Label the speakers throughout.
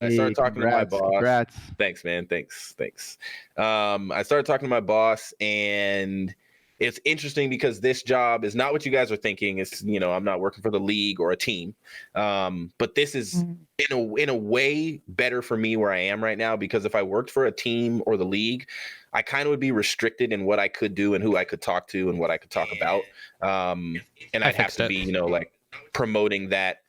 Speaker 1: I started talking to my boss.
Speaker 2: Congrats.
Speaker 1: Thanks, man. Thanks. I started talking to my boss, and it's interesting because this job is not what you guys are thinking. It's, I'm not working for the league or a team. But this is in a way better for me where I am right now, because if I worked for a team or the league, I kind of would be restricted in what I could do and who I could talk to and what I could talk about. And I'd have to be, like promoting that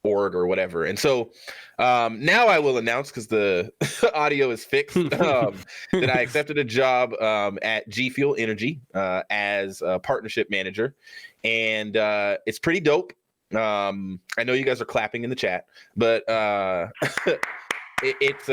Speaker 1: org or whatever. And so now I will announce, because the audio is fixed, that I accepted a job at G Fuel Energy as a partnership manager. And it's pretty dope. I know you guys are clapping in the chat, but it's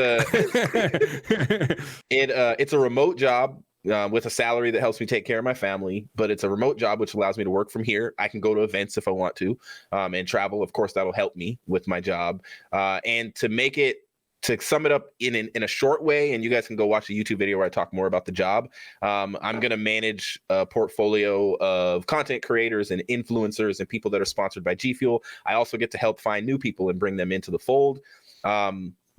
Speaker 1: a remote job with a salary that helps me take care of my family, but it's a remote job which allows me to work from here. I can go to events if I want to, and travel. Of course, that'll help me with my job. And to sum it up in a short way, and you guys can go watch the YouTube video where I talk more about the job. I'm going to manage a portfolio of content creators and influencers and people that are sponsored by G Fuel. I also get to help find new people and bring them into the fold.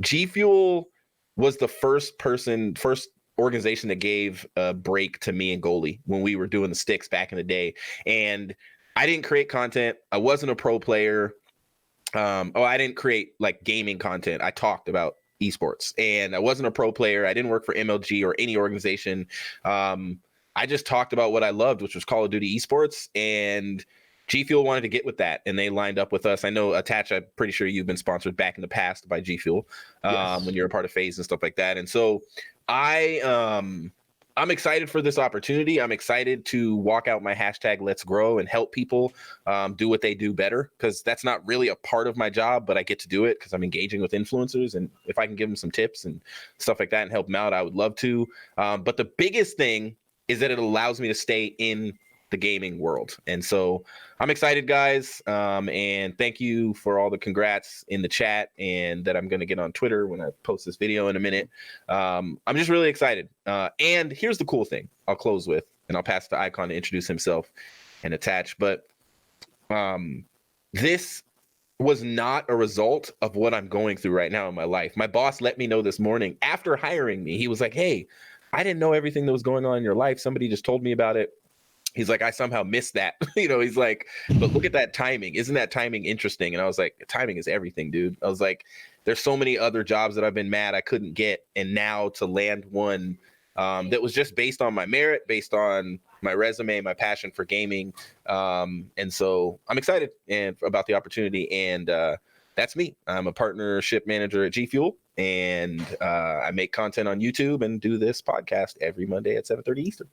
Speaker 1: G Fuel was the first organization that gave a break to me and goalie when we were doing the sticks back in the day. And I didn't create content. I wasn't a pro player. I didn't create like gaming content. I talked about esports, and I wasn't a pro player. I didn't work for MLG or any organization. I just talked about what I loved, which was Call of Duty esports, and G Fuel wanted to get with that, and they lined up with us. I know Attach, I'm pretty sure you've been sponsored back in the past by G Fuel when you're a part of Faze and stuff like that. And so I'm excited for this opportunity. I'm excited to walk out my hashtag Let's Grow and help people do what they do better, because that's not really a part of my job, but I get to do it because I'm engaging with influencers. And if I can give them some tips and stuff like that and help them out, I would love to. But the biggest thing is that it allows me to stay in the gaming world. And so I'm excited, guys. And thank you for all the congrats in the chat, and that I'm going to get on Twitter when I post this video in a minute. I'm just really excited. And here's the cool thing I'll close with, and I'll pass to Icon to introduce himself and Attach. But this was not a result of what I'm going through right now in my life. My boss let me know this morning after hiring me. He was like, "Hey, I didn't know everything that was going on in your life. Somebody just told me about it." He's like, "I somehow missed that." He's like, "But look at that timing. Isn't that timing interesting?" And I was like, timing is everything, dude. I was like, there's so many other jobs that I've been mad I couldn't get. And now to land one that was just based on my merit, based on my resume, my passion for gaming. And so I'm excited about the opportunity. And that's me. I'm a partnership manager at G Fuel. And I make content on YouTube and do this podcast every Monday at 7:30 Eastern.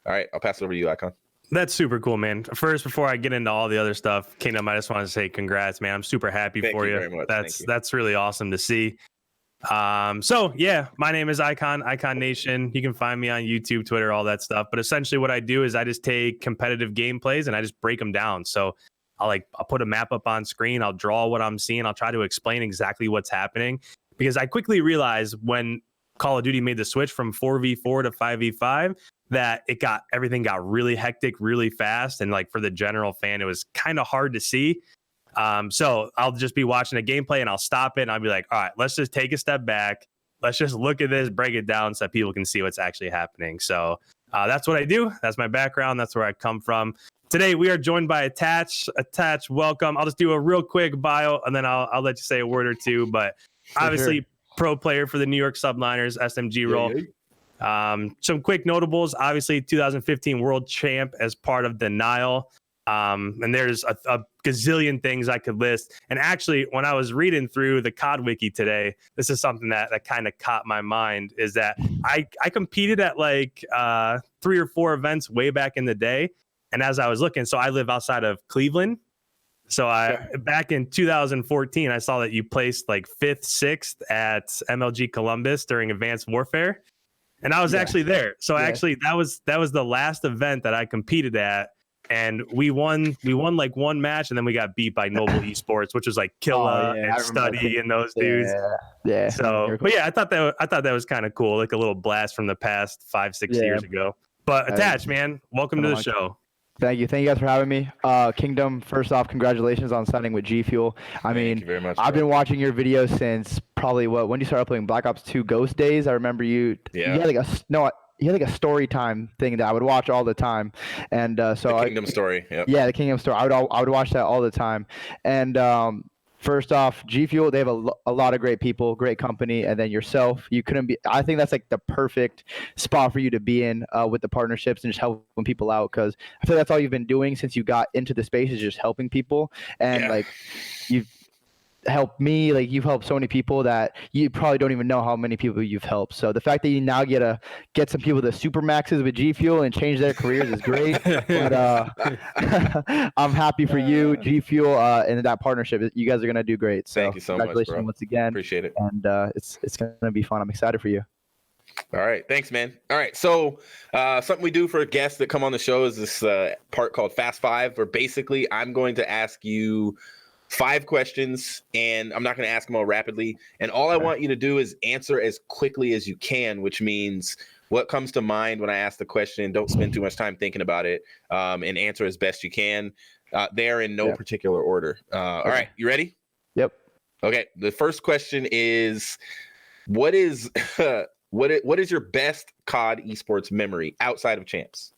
Speaker 1: All right, I'll pass it over to you, Icon.
Speaker 3: That's super cool, man. First, before I get into all the other stuff, Kingdom, I just want to say congrats, man. I'm super happy for you.
Speaker 1: Very much.
Speaker 3: That's really awesome to see. So yeah, my name is IKONation. You can find me on YouTube, Twitter, all that stuff. But essentially what I do is I just take competitive gameplays and I just break them down. So I'll put a map up on screen. I'll draw what I'm seeing. I'll try to explain exactly what's happening, because I quickly realized when Call of Duty made the switch from 4v4 to 5v5, that everything got really hectic really fast. And for the general fan, it was kind of hard to see. So I'll just be watching a gameplay and I'll stop it and I'll be like, all right, let's just take a step back. Let's just look at this, break it down so that people can see what's actually happening. So that's what I do. That's my background. That's where I come from. Today, we are joined by Attach. Attach, welcome. I'll just do a real quick bio and then I'll let you say a word or two. But obviously, pro player for the New York Subliners, SMG role. Some quick notables, obviously 2015 world champ as part of Denial. And there's a gazillion things I could list. And actually, when I was reading through the COD wiki today, this is something that kind of caught my mind, is that I competed at 3 or 4 events way back in the day. And as I was looking, so I live outside of Cleveland. So back in 2014, I saw that you placed 5th, 6th at MLG Columbus during Advanced Warfare. And I was actually there. So actually that was the last event that I competed at. And we won one match, and then we got beat by Noble Esports, which was Killa and Study and those dudes.
Speaker 2: Yeah.
Speaker 3: So, but yeah, I thought that was kind of cool, a little blast from the past 5-6 years ago. But Attach, man, welcome to the show.
Speaker 2: Thank you guys for having me. Kingdom, first off, congratulations on signing with G Fuel. I
Speaker 1: Thank
Speaker 2: mean,
Speaker 1: you very much,
Speaker 2: I've
Speaker 1: bro.
Speaker 2: been watching your videos since probably when you started uploading Black Ops 2 Ghost Days. I remember you
Speaker 1: Yeah.
Speaker 2: had like a story time thing that I would watch all the time, and
Speaker 1: The Kingdom story. Yep.
Speaker 2: yeah, the Kingdom story. I would watch that all the time, and first off, G Fuel, they have a lot of great people, great company, and then yourself. You couldn't be. I think that's like the perfect spot for you to be in with the partnerships and just helping people out, because I feel that's all you've been doing since you got into the space is just helping people, and
Speaker 1: Yeah.
Speaker 2: like you've helped me, like you've helped so many people that you probably don't even know how many people you've helped. So the fact that you now get some people to super maxes with G Fuel and change their careers is great. But I'm happy for you, G Fuel, and that partnership. You guys are gonna do great. So
Speaker 1: Thank you so much,
Speaker 2: congratulations
Speaker 1: bro.
Speaker 2: once again.
Speaker 1: Appreciate it.
Speaker 2: And it's gonna be fun. I'm excited for you.
Speaker 1: All right. Thanks, man. All right. So something we do for guests that come on the show is this part called Fast Five, where basically I'm going to ask you 5 questions, and I'm not going to ask them all rapidly. And all I want you to do is answer as quickly as you can, which means what comes to mind when I ask the question. Don't spend too much time thinking about it, and answer as best you can. They're in no particular order. All right. You ready?
Speaker 2: Yep.
Speaker 1: Okay. The first question is, what is what is your best COD esports memory outside of champs?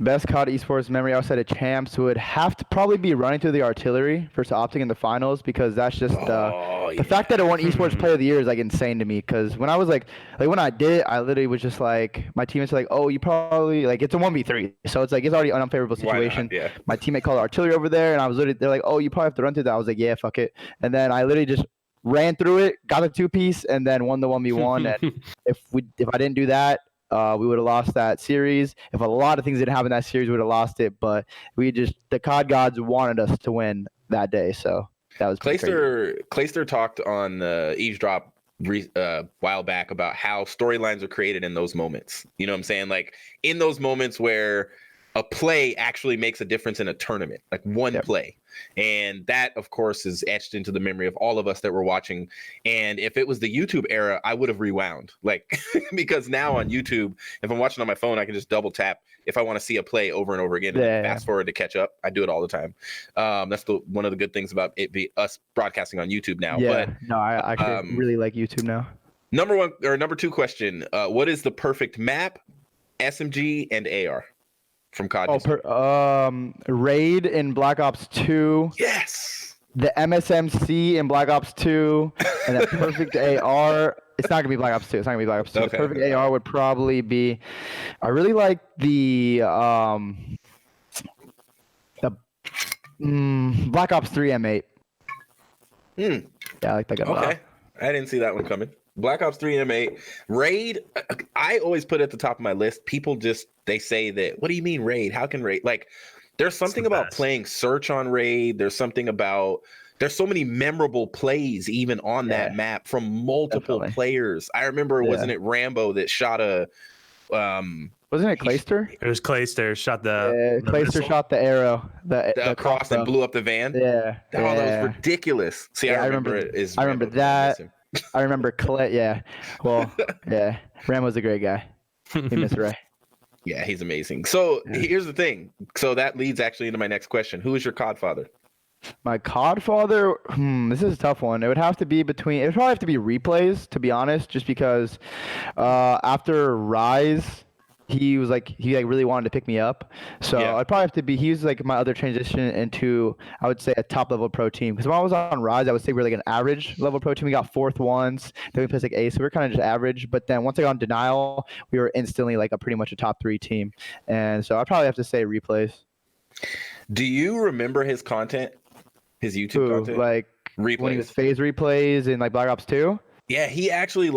Speaker 2: Best COD esports memory outside of champs would have to probably be running through the artillery versus opting in the finals, because that's just the fact that it won esports player of the year is like insane to me. Because when I was like when I did it, I literally was just like, my teammates were like, oh, you probably like, it's a 1v3, so it's like it's already an unfavorable situation.
Speaker 1: Yeah.
Speaker 2: My teammate called artillery over there, and I was literally, they're like, oh, you probably have to run through that. I was like, yeah, fuck it. And then I literally just ran through it, got the 2-piece, and then won the 1v1. And if I didn't do that, we would have lost that series. If a lot of things didn't happen in that series, we would have lost it. But the COD gods wanted us to win that day, so that was
Speaker 1: Clayster talked on Eavesdrop while back about how storylines are created in those moments. You know what I'm saying? Like in those moments where a play actually makes a difference in a tournament, like one play. And that, of course, is etched into the memory of all of us that were watching. And if it was the YouTube era, I would have rewound, like, because now on YouTube, if I'm watching on my phone, I can just double tap if I want to see a play over and over again and then fast forward to catch up. I do it all the time. That's one of the good things about it be us broadcasting on YouTube now.
Speaker 2: Yeah,
Speaker 1: but
Speaker 2: no, I actually really like YouTube now.
Speaker 1: Number 2 question: what is the perfect map, SMG, and AR? From COD.
Speaker 2: Raid in Black Ops 2.
Speaker 1: Yes.
Speaker 2: The MSMC in Black Ops 2, and the perfect AR. It's not gonna be Black Ops 2. It's not gonna be Black Ops 2.
Speaker 1: Okay.
Speaker 2: The perfect AR would probably be. I really like the Black Ops 3 M8. Yeah, I like that gun a lot.
Speaker 1: Okay, I didn't see that one coming. Black Ops 3 M8. Raid, I always put at the top of my list. People they say that, what do you mean Raid? How can Raid? Like, there's something about playing Search on Raid. There's so many memorable plays even on that map from multiple players. I remember, wasn't it Rambo that shot a...
Speaker 2: wasn't it Clayster?
Speaker 3: It was Clayster. Shot
Speaker 2: Clayster shot the arrow. The
Speaker 1: cross and blew up the van?
Speaker 2: Yeah.
Speaker 1: Oh, that was ridiculous. See, I remember it.
Speaker 2: I remember that. I remember Clay. Yeah. Well, yeah. Rambo's a great guy. He missed Ray.
Speaker 1: Yeah, he's amazing. So here's the thing. So that leads actually into my next question. Who is your COD father?
Speaker 2: My COD father? This is a tough one. It would probably have to be replays, to be honest, just because after Rise, he really wanted to pick me up. So I'd probably have to be, he was like my other transition into, I would say, a top level pro team. Because when I was on Rise, I would say we were like an average level pro team. We got 4th once, then we placed like 8th, so we were kind of just average. But then once I got on Denial, we were instantly like pretty much a top 3 team. And so I'd probably have to say replays.
Speaker 1: Do you remember his content? His YouTube content?
Speaker 2: Like
Speaker 1: replays.
Speaker 2: When he was Faze replays in like Black Ops 2?
Speaker 1: Yeah, he actually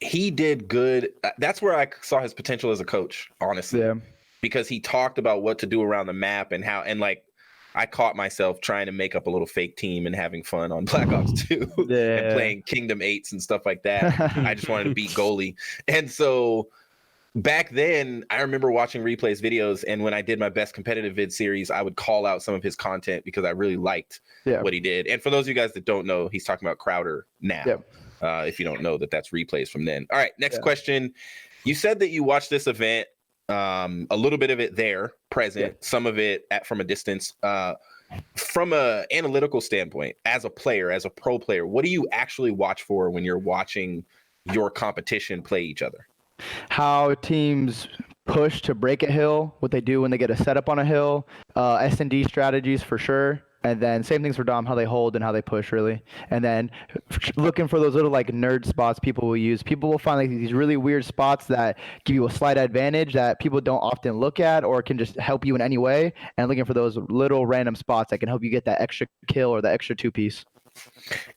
Speaker 1: he did good. That's where I saw his potential as a coach, honestly. Yeah. Because he talked about what to do around the map and how, and like, I caught myself trying to make up a little fake team and having fun on Black Ops 2 and playing Kingdom 8s and stuff like that. I just wanted to beat goalie. And so back then, I remember watching replays videos, and when I did my best competitive vid series, I would call out some of his content because I really liked what he did. And for those of you guys that don't know, he's talking about Crowder now. Yep. If you don't know that's replays from then. All right, next question. You said that you watched this event a little bit of it there, present, some of it from a distance. From a analytical standpoint, as a player, as a pro player, what do you actually watch for when you're watching your competition play each other?
Speaker 2: How teams push to break a hill, what they do when they get a setup on a hill, S&D strategies for sure. And then same things for Dom, how they hold and how they push, really. And then looking for those little like nerd spots people will use. People will find like these really weird spots that give you a slight advantage that people don't often look at or can just help you in any way. And looking for those little random spots that can help you get that extra kill or the extra 2-piece.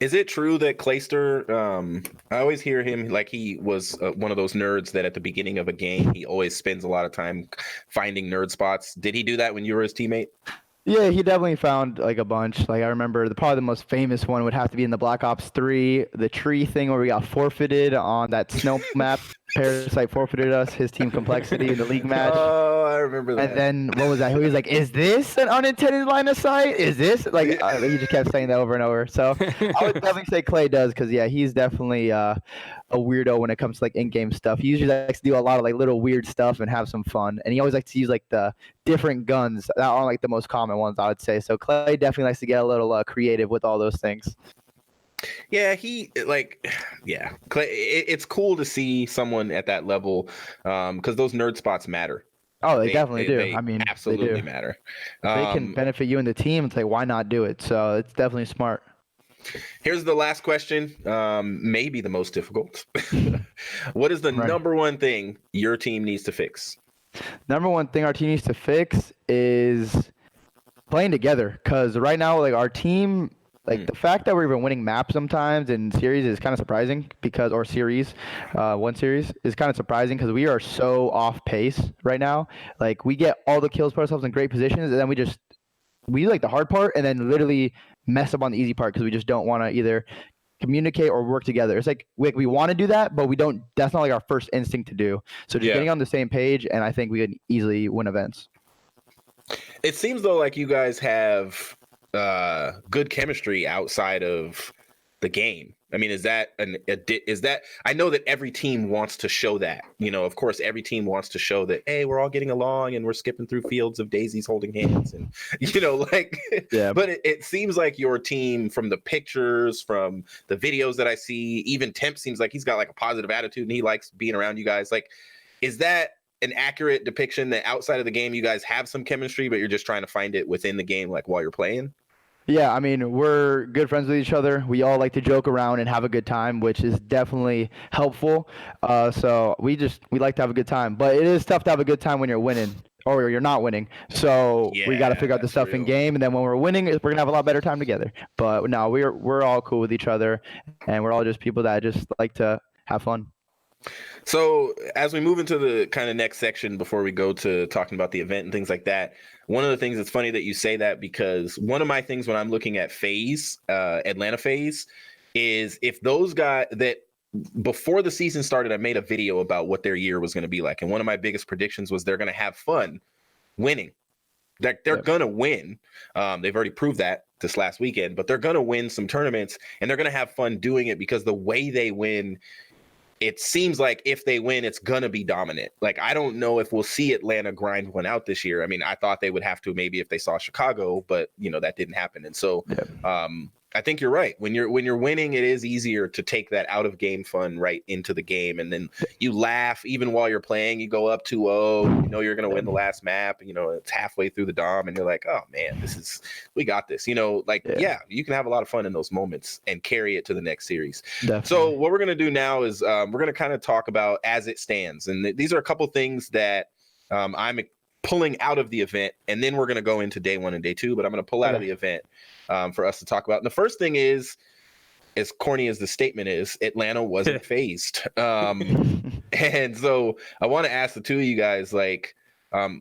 Speaker 1: Is it true that Clayster, I always hear him like he was one of those nerds that at the beginning of a game, he always spends a lot of time finding nerd spots. Did he do that when you were his teammate?
Speaker 2: Yeah, he definitely found like a bunch. Like I remember probably the most famous one would have to be in the Black Ops 3, the tree thing where we got forfeited on that snow map. Parasite forfeited us, his team Complexity in the league match.
Speaker 1: Oh, I remember that.
Speaker 2: And then what was that? He was like, "Is this an unintended line of sight? Is this like?" He just kept saying that over and over. So I would definitely say Clay does, because yeah, he's definitely a weirdo when it comes to like in-game stuff. He usually likes to do a lot of like little weird stuff and have some fun. And he always likes to use like the different guns that aren't like the most common ones, I would say. So Clay definitely likes to get a little creative with all those things.
Speaker 1: Yeah, Clay, it's cool to see someone at that level, because those nerd spots matter.
Speaker 2: Oh, they definitely do.
Speaker 1: They
Speaker 2: I mean,
Speaker 1: absolutely
Speaker 2: they do.
Speaker 1: matter.
Speaker 2: They can benefit you and the team. It's like, why not do it? So it's definitely smart.
Speaker 1: Here's the last question, maybe the most difficult. What is the number one thing your team needs to fix?
Speaker 2: Number one thing our team needs to fix is playing together, because right now, like our team, like the fact that we're even winning maps sometimes in series is kind of surprising, one series is kind of surprising because we are so off pace right now. Like we get all the kills, put ourselves in great positions, and then we do like the hard part and then literally mess up on the easy part because we just don't want to either communicate or work together. It's like we want to do that, but we don't. That's not like our first instinct to do. So just getting on the same page, and I think we could easily win events.
Speaker 1: It seems though like you guys have good chemistry outside of the game. I mean, is that I know that every team wants to show that, of course, every team wants to show that, hey, we're all getting along and we're skipping through fields of daisies holding hands and, yeah. But it seems like your team, from the pictures, from the videos that I see, even Temp seems like he's got like a positive attitude and he likes being around you guys. Like, is that an accurate depiction that outside of the game, you guys have some chemistry, but you're just trying to find it within the game, like while you're playing?
Speaker 2: Yeah, I mean, we're good friends with each other. We all like to joke around and have a good time, which is definitely helpful. So we like to have a good time, but it is tough to have a good time when you're winning or you're not winning. So we got to figure out the stuff in game, and then when we're winning, we're gonna have a lot better time together. But no, we're all cool with each other, and we're all just people that just like to have fun.
Speaker 1: So as we move into the kind of next section before we go to talking about the event and things like that, one of the things that's funny that you say that, because one of my things when I'm looking at Faze, Atlanta Faze, is if those guys that before the season started, I made a video about what their year was going to be like. And one of my biggest predictions was they're going to have fun winning. They're going to win. They've already proved that this last weekend, but they're going to win some tournaments and they're going to have fun doing it, because the way they win, it seems like if they win, it's going to be dominant. Like, I don't know if we'll see Atlanta grind one out this year. I mean, I thought they would have to maybe if they saw Chicago, but that didn't happen. And so I think you're right. When you're winning, it is easier to take that out of game fun right into the game. And then you laugh even while you're playing. You go up 2-0, you're going to win the last map. It's halfway through the dom and you're like, oh man, we got this, you can have a lot of fun in those moments and carry it to the next series. Definitely. So what we're going to do now is we're going to kind of talk about as it stands. And these are a couple things that I'm pulling out of the event, and then we're going to go into day one and day two, but I'm going to pull out of the event for us to talk about. And the first thing is, as corny as the statement is, Atlanta wasn't phased. And so I want to ask the two of you guys, like,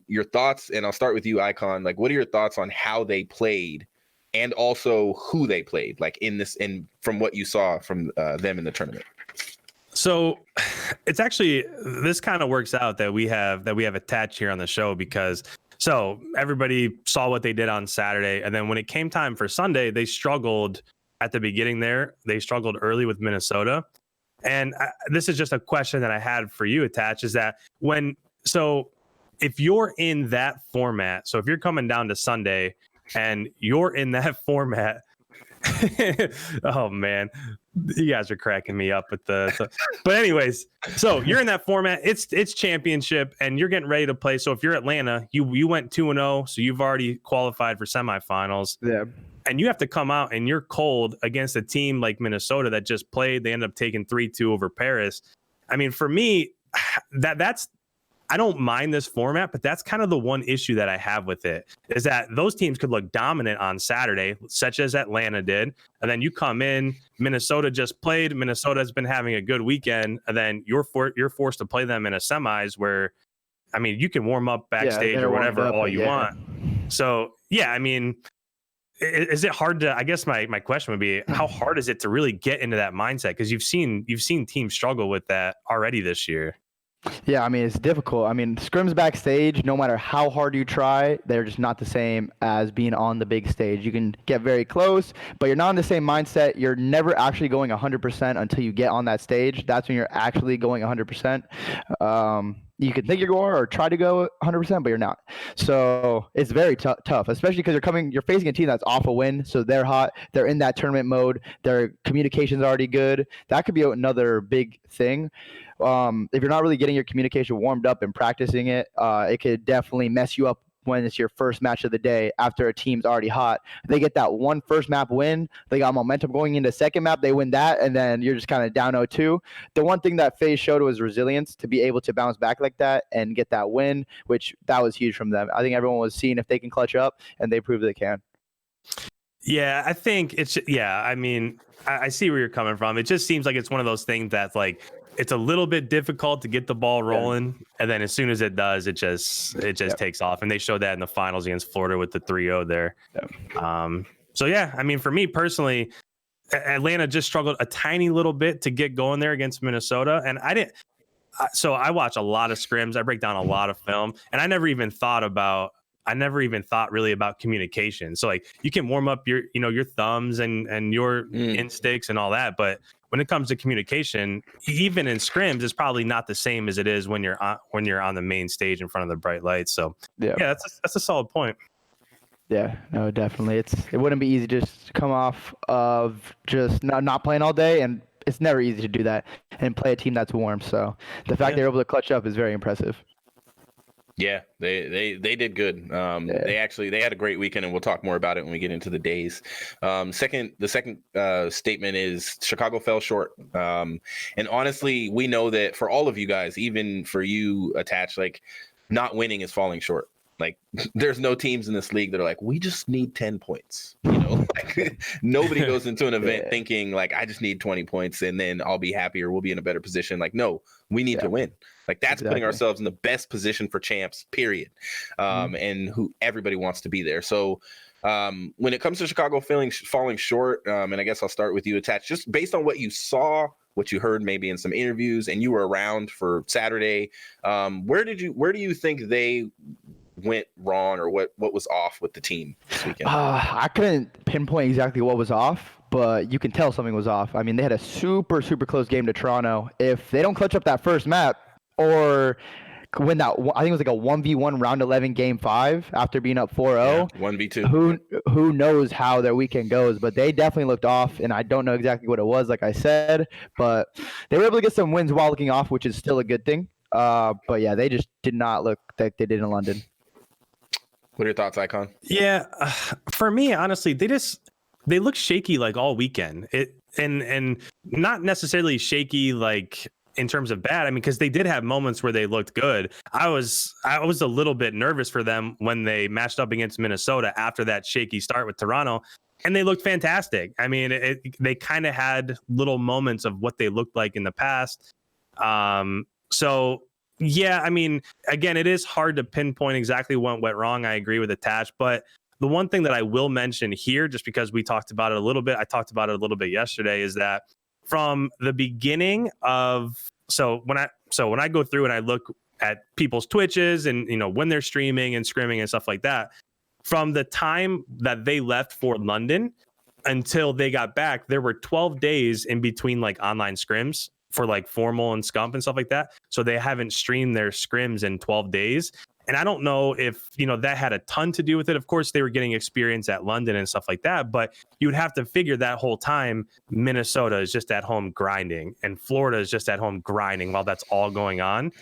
Speaker 1: your thoughts, and I'll start with you, Icon. Like, what are your thoughts on how they played and also who they played, like from what you saw from them in the tournament?
Speaker 3: So it's actually, this kind of works out that we have Attach here on the show, because so everybody saw what they did on Saturday. And then when it came time for Sunday, they struggled at the beginning there. They struggled early with Minnesota. And this is just a question that I had for you, Attach, is that if you're in that format, so if you're coming down to Sunday and you're in that format, oh man, you guys are cracking me up with but anyways, so you're in that format, it's championship and you're getting ready to play. So if you're Atlanta, you went 2-0, so you've already qualified for semifinals.
Speaker 2: Yeah.
Speaker 3: And you have to come out and you're cold against a team like Minnesota that just played. They ended up taking 3-2 over Paris. I mean, for me, that's I don't mind this format, but that's kind of the one issue that I have with it, is that those teams could look dominant on Saturday, such as Atlanta did. And then you come in, Minnesota just played. Minnesota's been having a good weekend. And then you're forced to play them in a semis where, I mean, you can warm up backstage or whatever all you want. So, yeah, I mean, is it hard to, I guess my question would be, how hard is it to really get into that mindset? Because you've seen teams struggle with that already this year.
Speaker 2: Yeah, I mean, it's difficult. I mean, scrims backstage, no matter how hard you try, they're just not the same as being on the big stage. You can get very close, but you're not in the same mindset. You're never actually going 100% until you get on that stage. That's when you're actually going 100%. You can think you're going or try to go 100%, but you're not. So it's very tough, especially because you're facing a team that's off a win. So they're hot. They're in that tournament mode. Their communication's already good. That could be another big thing. If you're not really getting your communication warmed up and practicing it, it could definitely mess you up when it's your first match of the day after a team's already hot. They get that one first map win. They got momentum going into second map. They win that, and then you're just kind of down 0-2. The one thing that FaZe showed was resilience to be able to bounce back like that and get that win, which that was huge from them. I think everyone was seeing if they can clutch up, and they proved they can.
Speaker 3: Yeah, I think I mean, I see where you're coming from. It just seems like it's one of those things that's like, it's a little bit difficult to get the ball rolling, and then as soon as it does, it just takes off. And they showed that in the finals against Florida with the 3-0 there. So yeah, I mean, for me personally, Atlanta just struggled a tiny little bit to get going there against Minnesota, and so I watch a lot of scrims. I break down a lot of film, and I never even thought really about communication. So like, you can warm up your thumbs and your instincts and all that, but when it comes to communication, even in scrims, it's probably not the same as it is when you're on the main stage in front of the bright lights. So yeah, that's a solid point.
Speaker 2: Yeah, no, definitely. It wouldn't be easy just to come off of just not playing all day, and it's never easy to do that and play a team that's warm. So the fact they're able to clutch up is very impressive.
Speaker 1: Yeah, they did good. They had a great weekend, and we'll talk more about it when we get into the days. The second statement is Chicago fell short. And honestly, we know that for all of you guys, even for you, Attach, like, not winning is falling short. Like, there's no teams in this league that are like, we just need 10 points. Like, nobody goes into an event thinking like, I just need 20 points and then I'll be happy or we'll be in a better position. Like, no, we need to win. Like, that's putting ourselves in the best position for champs, period. And who everybody wants to be there. So when it comes to Chicago falling short, and I guess I'll start with you, Attach, just based on what you saw, what you heard maybe in some interviews, and you were around for Saturday, where do you think they went wrong, or what was off with the team this weekend?
Speaker 2: I couldn't pinpoint exactly what was off, but you can tell something was off. I mean, they had a super close game to Toronto. If they don't clutch up that first map or win that, I think it was like a 1v1 round 11 game 5 after being up 4-0.
Speaker 1: 1v2.
Speaker 2: Who knows how their weekend goes, but they definitely looked off, and I don't know exactly what it was, like I said, but they were able to get some wins while looking off, which is still a good thing. But yeah, they just did not look like they did in London.
Speaker 1: What are your thoughts, Icon?
Speaker 3: Yeah, for me, honestly, they look shaky like all weekend. And not necessarily shaky like in terms of bad. I mean, because they did have moments where they looked good. I was a little bit nervous for them when they matched up against Minnesota after that shaky start with Toronto, and they looked fantastic. I mean, they kind of had little moments of what they looked like in the past. So. Yeah, I mean, again, it is hard to pinpoint exactly what went wrong. I agree with Attach, but the one thing that I will mention here, just because we talked about it a little bit, I talked about it a little bit yesterday, is that from the beginning of when I go through and I look at people's Twitches and when they're streaming and scrimming and stuff like that, from the time that they left for London until they got back, there were 12 days in between like online scrims for like formal and scump and stuff like that. So they haven't streamed their scrims in 12 days. And I don't know if, that had a ton to do with it. Of course, they were getting experience at London and stuff like that, but you would have to figure that whole time Minnesota is just at home grinding and Florida is just at home grinding while that's all going on.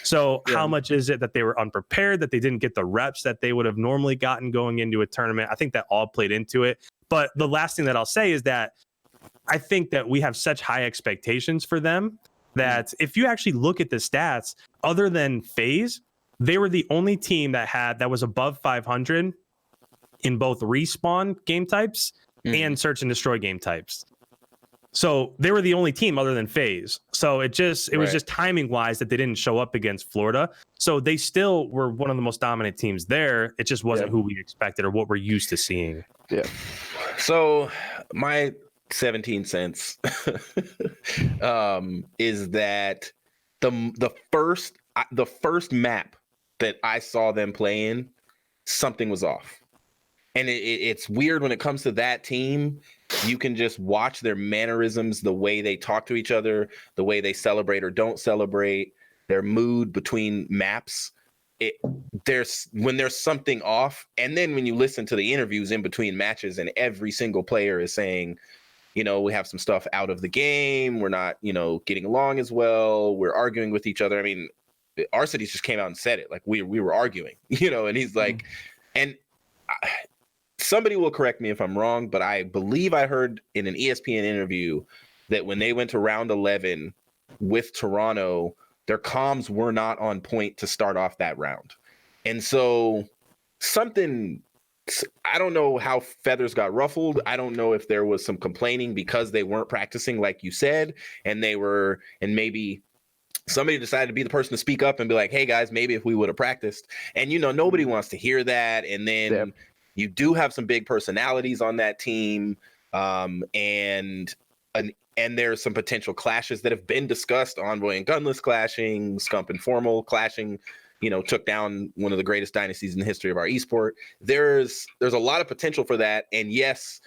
Speaker 3: So how much is it that they were unprepared, that they didn't get the reps that they would have normally gotten going into a tournament? I think that all played into it. But the last thing that I'll say is that I think that we have such high expectations for them that if you actually look at the stats, other than Faze, they were the only team that was above 500 in both respawn game types and search and destroy game types. So they were the only team other than Faze. So it was just timing wise that they didn't show up against Florida. So they still were one of the most dominant teams there. It just wasn't who we expected or what we're used to seeing. Yeah.
Speaker 1: So my 17 cents is that the first map that I saw them play in, something was off. And it's weird when it comes to that team. You can just watch their mannerisms, the way they talk to each other, the way they celebrate or don't celebrate, their mood between maps. When there's something off, and then when you listen to the interviews in between matches, and every single player is saying, we have some stuff out of the game. We're not, getting along as well. We're arguing with each other. I mean, Arcides just came out and said it, like we were arguing, and he's like, somebody will correct me if I'm wrong, but I believe I heard in an ESPN interview that when they went to round 11 with Toronto, their comms were not on point to start off that round. And so I don't know how feathers got ruffled. I don't know if there was some complaining because they weren't practicing, like you said, and maybe somebody decided to be the person to speak up and be like, hey guys, maybe if we would have practiced. And, nobody wants to hear that. And then you do have some big personalities on that team. And there's some potential clashes that have been discussed, Envoy and Gunless clashing, Scump and Formal clashing, took down one of the greatest dynasties in the history of our esport. There's a lot of potential for that. And yes,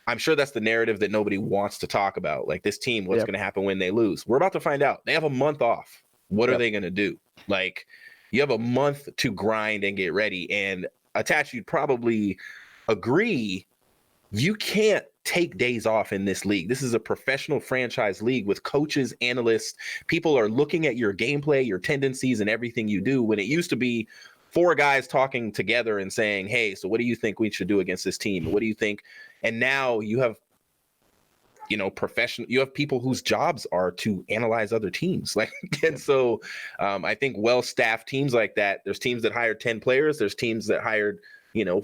Speaker 1: I'm sure that's the narrative that nobody wants to talk about. Like this team, what's going to happen when they lose? We're about to find out. They have a month off. What are they going to do? Like, you have a month to grind and get ready. And Attach, you'd probably agree, you can't take days off in this league. This is a professional franchise league with coaches, analysts. People are looking at your gameplay, your tendencies, and everything you do. When it used to be 4 guys talking together and saying, hey, so what do you think we should do against this team? What do you think? And now you have, you have people whose jobs are to analyze other teams. And so I think well-staffed teams like that, there's teams that hired 10 players. There's teams that hired,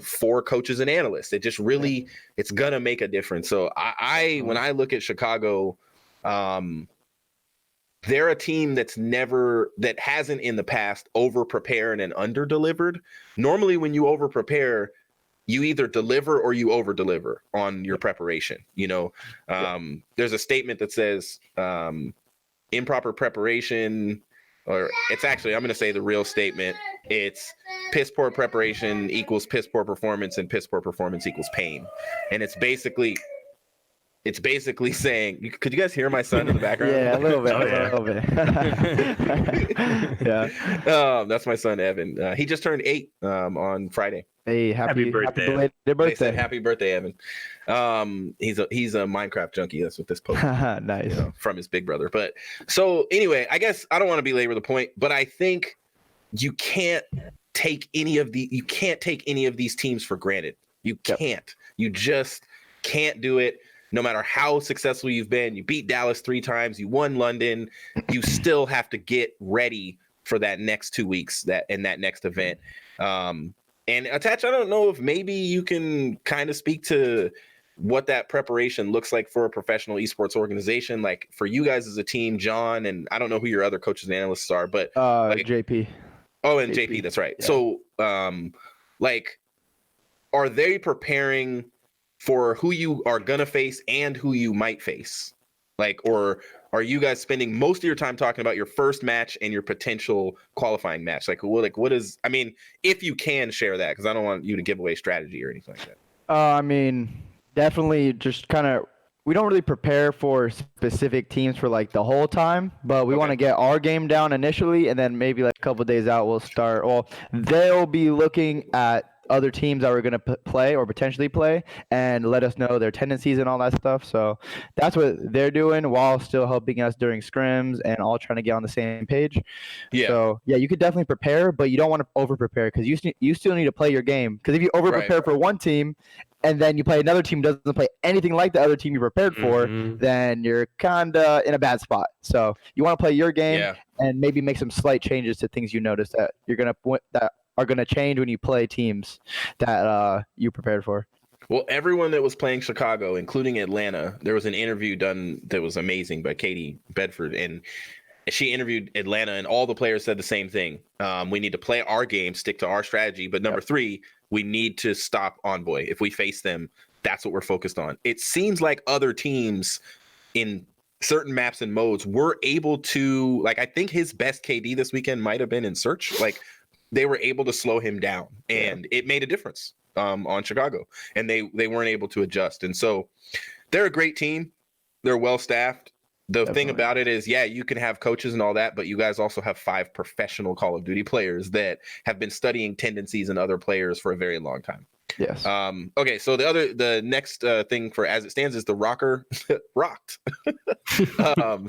Speaker 1: 4 coaches and analysts. It just really, it's going to make a difference. So when I look at Chicago, they're a team that hasn't in the past over-prepared and under-delivered. Normally when you over-prepare, you either deliver or you over-deliver on your preparation. There's a statement that says improper preparation, or it's actually, I'm going to say the real statement. It's piss poor preparation equals piss poor performance, and piss poor performance equals pain. And it's basically saying, could you guys hear my son in the background?
Speaker 2: Yeah, a little bit. Yeah.
Speaker 1: That's my son, Evan. He just turned 8 on Friday.
Speaker 2: Hey, happy birthday.
Speaker 1: They said, happy birthday, Evan. He's a Minecraft junkie. That's what this post
Speaker 2: nice.
Speaker 1: From his big brother. But so anyway, I guess I don't want to belabor the point, but I think you can't take any of these teams for granted. You can't. You just can't do it. No matter how successful you've been, you beat Dallas 3 times, you won London, you still have to get ready for that next 2 weeks, that next event. And Attach, I don't know if maybe you can kind of speak to what that preparation looks like for a professional esports organization. Like for you guys as a team, John, and I don't know who your other coaches and analysts are, but
Speaker 2: JP.
Speaker 1: Oh, and JP, that's right. Yeah. So are they preparing for who you are going to face and who you might face? Or are you guys spending most of your time talking about your first match and your potential qualifying match? What is, I mean, if you can share that, because I don't want you to give away strategy or anything like that.
Speaker 2: I mean, definitely just kind of we don't really prepare for specific teams for like the whole time, but we want to get our game down initially, and then maybe like a couple of days out we'll start. Well, they'll be looking at other teams that we're going to play or potentially play and let us know their tendencies and all that stuff. So that's what they're doing while still helping us during scrims and all trying to get on the same page.
Speaker 1: Yeah.
Speaker 2: So yeah, you could definitely prepare, but you don't want to over prepare because you still need to play your game. Because if you over prepare for one team and then you play another team who doesn't play anything like the other team you prepared for, then you're kind of in a bad spot. So you want to play your game and maybe make some slight changes to things you notice that you're gonna that are gonna change when you play teams that you prepared for.
Speaker 1: Well, everyone that was playing Chicago, including Atlanta, there was an interview done that was amazing by Katie Bedford, and she interviewed Atlanta, and all the players said the same thing. We need to play our game, stick to our strategy. But number 3, we need to stop Envoy. If we face them, that's what we're focused on. It seems like other teams in certain maps and modes were able to, like, I think his best KD this weekend might have been in Search. Like, they were able to slow him down, and it made a difference on Chicago, and they weren't able to adjust. And so they're a great team. They're well staffed. The thing about it is, you can have coaches and all that, but you guys also have 5 professional Call of Duty players that have been studying tendencies in other players for a very long time.
Speaker 2: Yes.
Speaker 1: Okay, so the next thing for As It Stands is the Rokkr rocked.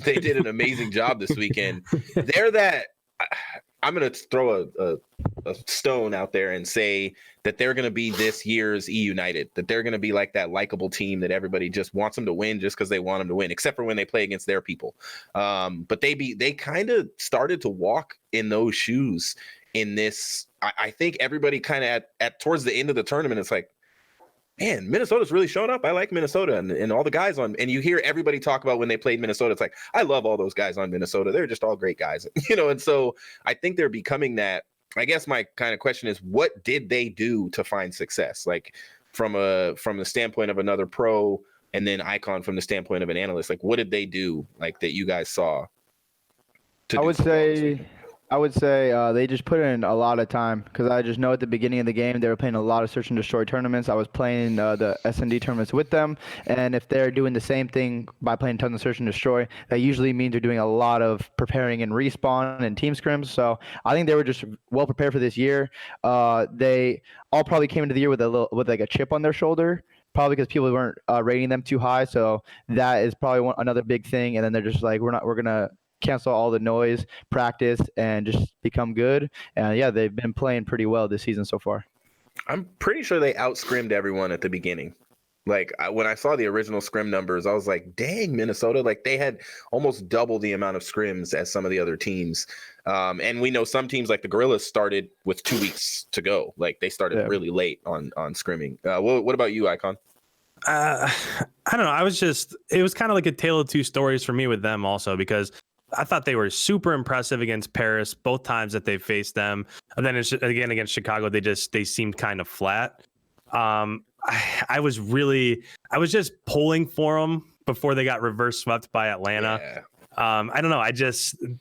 Speaker 1: They did an amazing job this weekend. They're that. I'm going to throw a stone out there and say that they're going to be this year's E-United, that they're going to be like that likable team that everybody just wants them to win just because they want them to win, except for when they play against their people. But they kind of started to walk in those shoes in this. I think everybody kind of at towards the end of the tournament, it's like, man, Minnesota's really showing up. I like Minnesota and all the guys on, and you hear everybody talk about when they played Minnesota. It's like, I love all those guys on Minnesota. They're just all great guys, and so I think they're becoming that. I guess my kind of question is, what did they do to find success? Like from the standpoint of another pro, and then Icon from the standpoint of an analyst, like what did they do like that you guys saw?
Speaker 2: I would say they just put in a lot of time because I just know at the beginning of the game they were playing a lot of search and destroy tournaments. I was playing the S&D tournaments with them, and if they're doing the same thing by playing tons of search and destroy, that usually means they're doing a lot of preparing and respawn and team scrims. So I think they were just well prepared for this year. They all probably came into the year with like a chip on their shoulder. Probably because people weren't rating them too high, so that is probably another big thing. And then they're just like, we're gonna cancel all the noise, practice, and just become good. And they've been playing pretty well this season so far.
Speaker 1: I'm pretty sure they out-scrimmed everyone at the beginning. Like when I saw the original scrim numbers, I was like, dang, Minnesota, like they had almost double the amount of scrims as some of the other teams. And we know some teams like the Gorillas started with 2 weeks to go. Like they started really late on scrimming. What about you, Icon?
Speaker 3: I don't know. It was kind of like a tale of two stories for me with them also, because I thought they were super impressive against Paris both times that they faced them. And then again against Chicago, they seemed kind of flat. I was just pulling for them before they got reverse swept by Atlanta.
Speaker 1: Yeah.
Speaker 3: I don't know.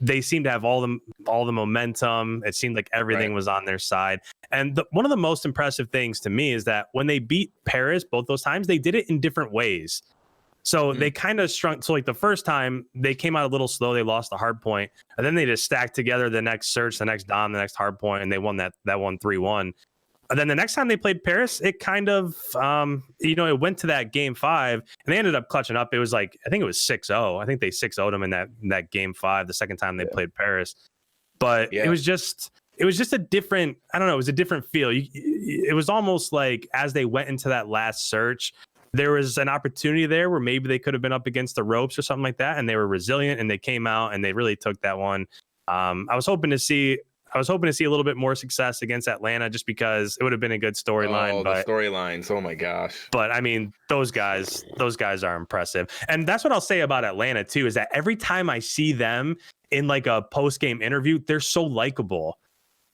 Speaker 3: They seemed to have all the momentum. It seemed like everything was on their side. And one of the most impressive things to me is that when they beat Paris both those times, they did it in different ways. So they kind of strung. So like the first time they came out a little slow, they lost the hard point, and then they just stacked together the next search, the next dom, the next hard point, and they won that one 3-1. And then the next time they played Paris, it kind of, it went to that game 5, and they ended up clutching up. It was like, I think it was 6-0. I think they 6-0'd them in that game 5, the second time they played Paris. But it was just a different, I don't know, it was a different feel. It was almost like as they went into that last search, there was an opportunity there where maybe they could have been up against the ropes or something like that, and they were resilient and they came out and they really took that one. I was hoping to see a little bit more success against Atlanta just because it would have been a good storyline.
Speaker 1: The storylines. Oh my gosh.
Speaker 3: But I mean, those guys are impressive. And that's what I'll say about Atlanta too, is that every time I see them in like a post-game interview, they're so likable.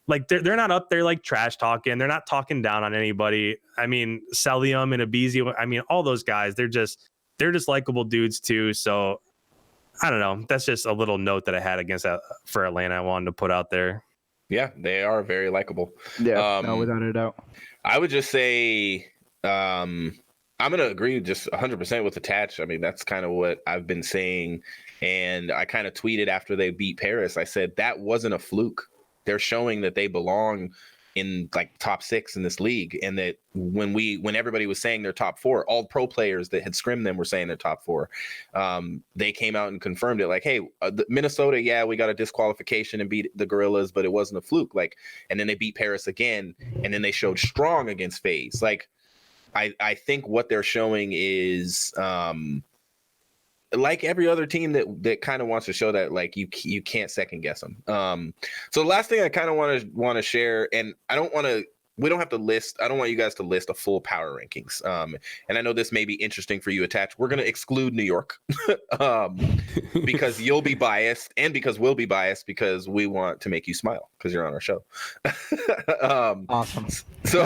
Speaker 3: Like they're not up there like trash talking. They're not talking down on anybody. I mean, Celium and Abizi, I mean, all those guys, they're just likable dudes too. So I don't know. That's just a little note that I had for Atlanta I wanted to put out there.
Speaker 1: Yeah, they are very likable.
Speaker 2: Yeah, no, without a doubt.
Speaker 1: I would just say, I I'm gonna agree just 100% with Attach. I mean, that's kind of what I've been saying, and I kind of tweeted after they beat Paris. I said that wasn't a fluke. They're showing that they belong in like top 6 in this league, and that when everybody was saying they're top 4, all pro players that had scrimmed them were saying they're top 4. They came out and confirmed it. Like, hey, Minnesota, yeah, we got a disqualification and beat the Gorillas, but it wasn't a fluke. Like, and then they beat Paris again, and then they showed strong against FaZe. Like, I think what they're showing is like every other team that kind of wants to show that like you can't second guess them. So the last thing I kind of want to share, and we don't have to list. I don't want you guys to list a full power rankings. And I know this may be interesting for you, Attach. We're going to exclude New York because you'll be biased, and because we'll be biased because we want to make you smile because you're on our show.
Speaker 2: Awesome.
Speaker 1: So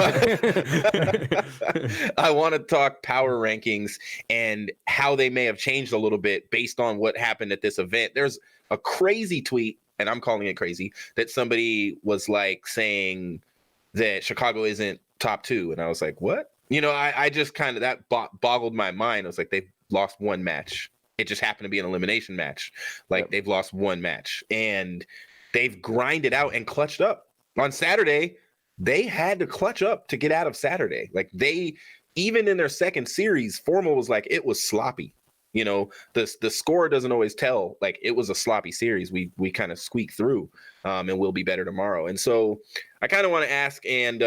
Speaker 1: I want to talk power rankings and how they may have changed a little bit based on what happened at this event. There's a crazy tweet, and I'm calling it crazy, that somebody was like saying that Chicago isn't top 2. And I was like, what? You know, I just kind of, that boggled my mind. I was like, they've lost one match. It just happened to be an elimination match. Like, yep. They've lost one match, and they've grinded out and clutched up. On Saturday, they had to clutch up to get out of Saturday. Like, they, even in their second series, Formal was like, it was sloppy. You know, the score doesn't always tell. Like, it was a sloppy series. We kind of squeaked through, and we'll be better tomorrow. And so I kind of want to ask, and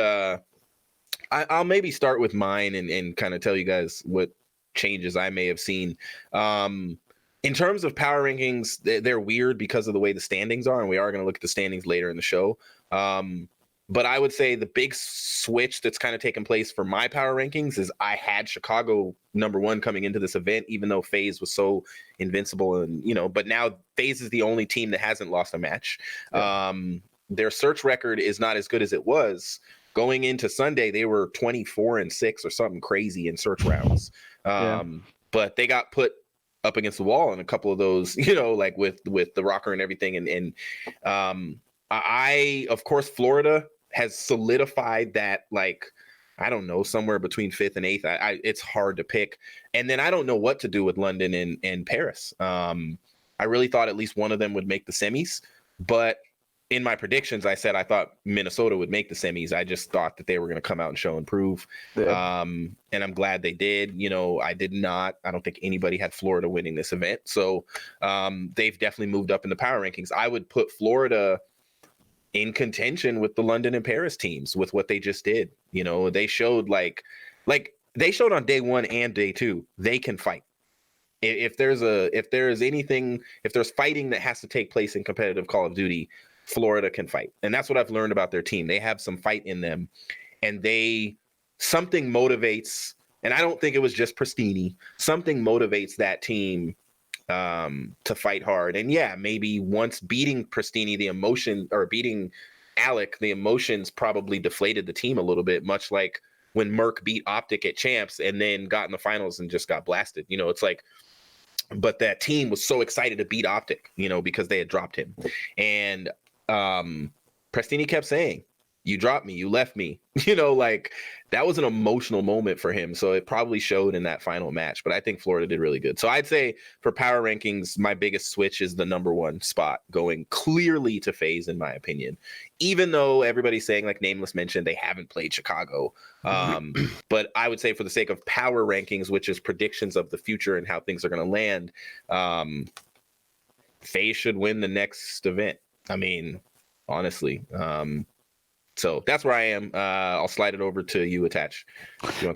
Speaker 1: I'll maybe start with mine and kind of tell you guys what changes I may have seen. In terms of power rankings, they're weird because of the way the standings are, and we are going to look at the standings later in the show. But I would say the big switch that's kind of taken place for my power rankings is I had Chicago number 1 coming into this event, even though FaZe was so invincible, and but now FaZe is the only team that hasn't lost a match. Yeah. Their search record is not as good as it was going into Sunday. They were 24-6 or something crazy in search rounds. But they got put up against the wall in a couple of those, like with the Rokkr and everything. And of course, Florida has solidified that, like, I don't know, somewhere between 5th and 8th. It's hard to pick. And then I don't know what to do with London and Paris. I really thought at least one of them would make the semis, but in my predictions, I said I thought Minnesota would make the semis. I just thought that they were going to come out and show and prove. Yeah. And I'm glad they did. I did not. I don't think anybody had Florida winning this event. So they've definitely moved up in the power rankings. I would put Florida in contention with the London and Paris teams with what they just did. They showed like they showed on day 1 and day 2, they can fight. If there's fighting that has to take place in competitive Call of Duty, Florida can fight. And that's what I've learned about their team. They have some fight in them, and something motivates, and I don't think it was just Pristini, something motivates that team to fight hard. And yeah, maybe once beating Pristini, beating Alec, the emotions probably deflated the team a little bit, much like when Merc beat Optic at Champs and then got in the finals and just got blasted. It's like, but that team was so excited to beat Optic, because they had dropped him. And Pristini kept saying, you dropped me, you left me, like that was an emotional moment for him. So it probably showed in that final match, but I think Florida did really good. So I'd say for power rankings, my biggest switch is the number 1 spot going clearly to FaZe, in my opinion, even though everybody's saying, like Nameless mentioned, they haven't played Chicago. But I would say for the sake of power rankings, which is predictions of the future and how things are going to land, FaZe should win the next event. I mean, honestly, so that's where I am. I'll slide it over to you, Attach.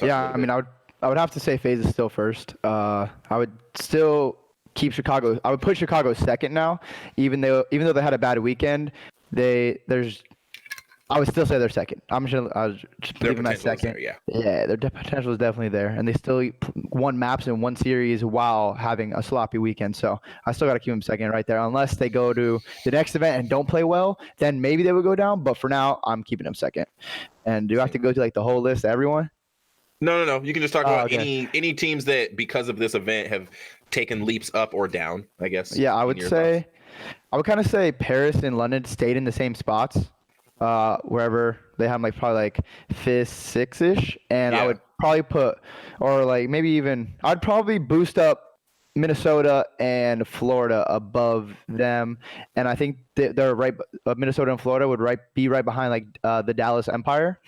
Speaker 2: Yeah, I mean, I would have to say FaZe is still first. I would still keep Chicago. I would put Chicago second now, even though they had a bad weekend. I would still say they're second. I was just leave them at second.
Speaker 1: There,
Speaker 2: yeah, their potential is definitely there, and they still won maps in one series while having a sloppy weekend. So I still got to keep them second right there, unless they go to the next event and don't play well. Then maybe they would go down. But for now, I'm keeping them second. And do you have to go to like the whole list, everyone?
Speaker 1: No. You can just talk about any teams that because of this event have taken leaps up or down, I guess.
Speaker 2: Yeah, I would kind of say Paris and London stayed in the same spots. Wherever They have like probably like fifth, sixth-ish, and I
Speaker 1: Yeah.
Speaker 2: would probably put, or like maybe even, I'd probably boost up Minnesota and Florida above them, and I think they're right. Minnesota and Florida would be right behind like the Dallas Empire,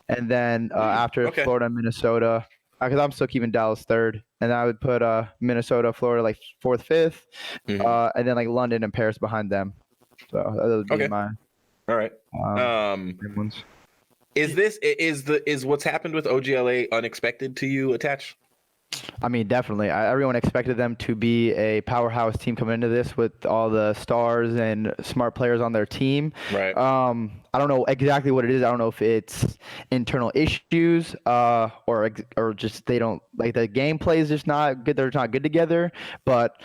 Speaker 2: and then after
Speaker 1: okay.
Speaker 2: Florida and Minnesota, because I'm still keeping Dallas third, and I would put Minnesota, Florida like fourth, fifth,
Speaker 1: Mhm.
Speaker 2: and then like London and Paris behind them. So that would be
Speaker 1: Okay.
Speaker 2: my
Speaker 1: All right.
Speaker 2: main ones.
Speaker 1: Is what's happened with OGLA unexpected to you, Attach?
Speaker 2: I mean, definitely. Everyone expected them to be a powerhouse team coming into this with all the stars and smart players on their team.
Speaker 1: Right.
Speaker 2: I don't know exactly what it is. I don't know if it's internal issues or just they don't like the gameplay is just not good. They're not good together, but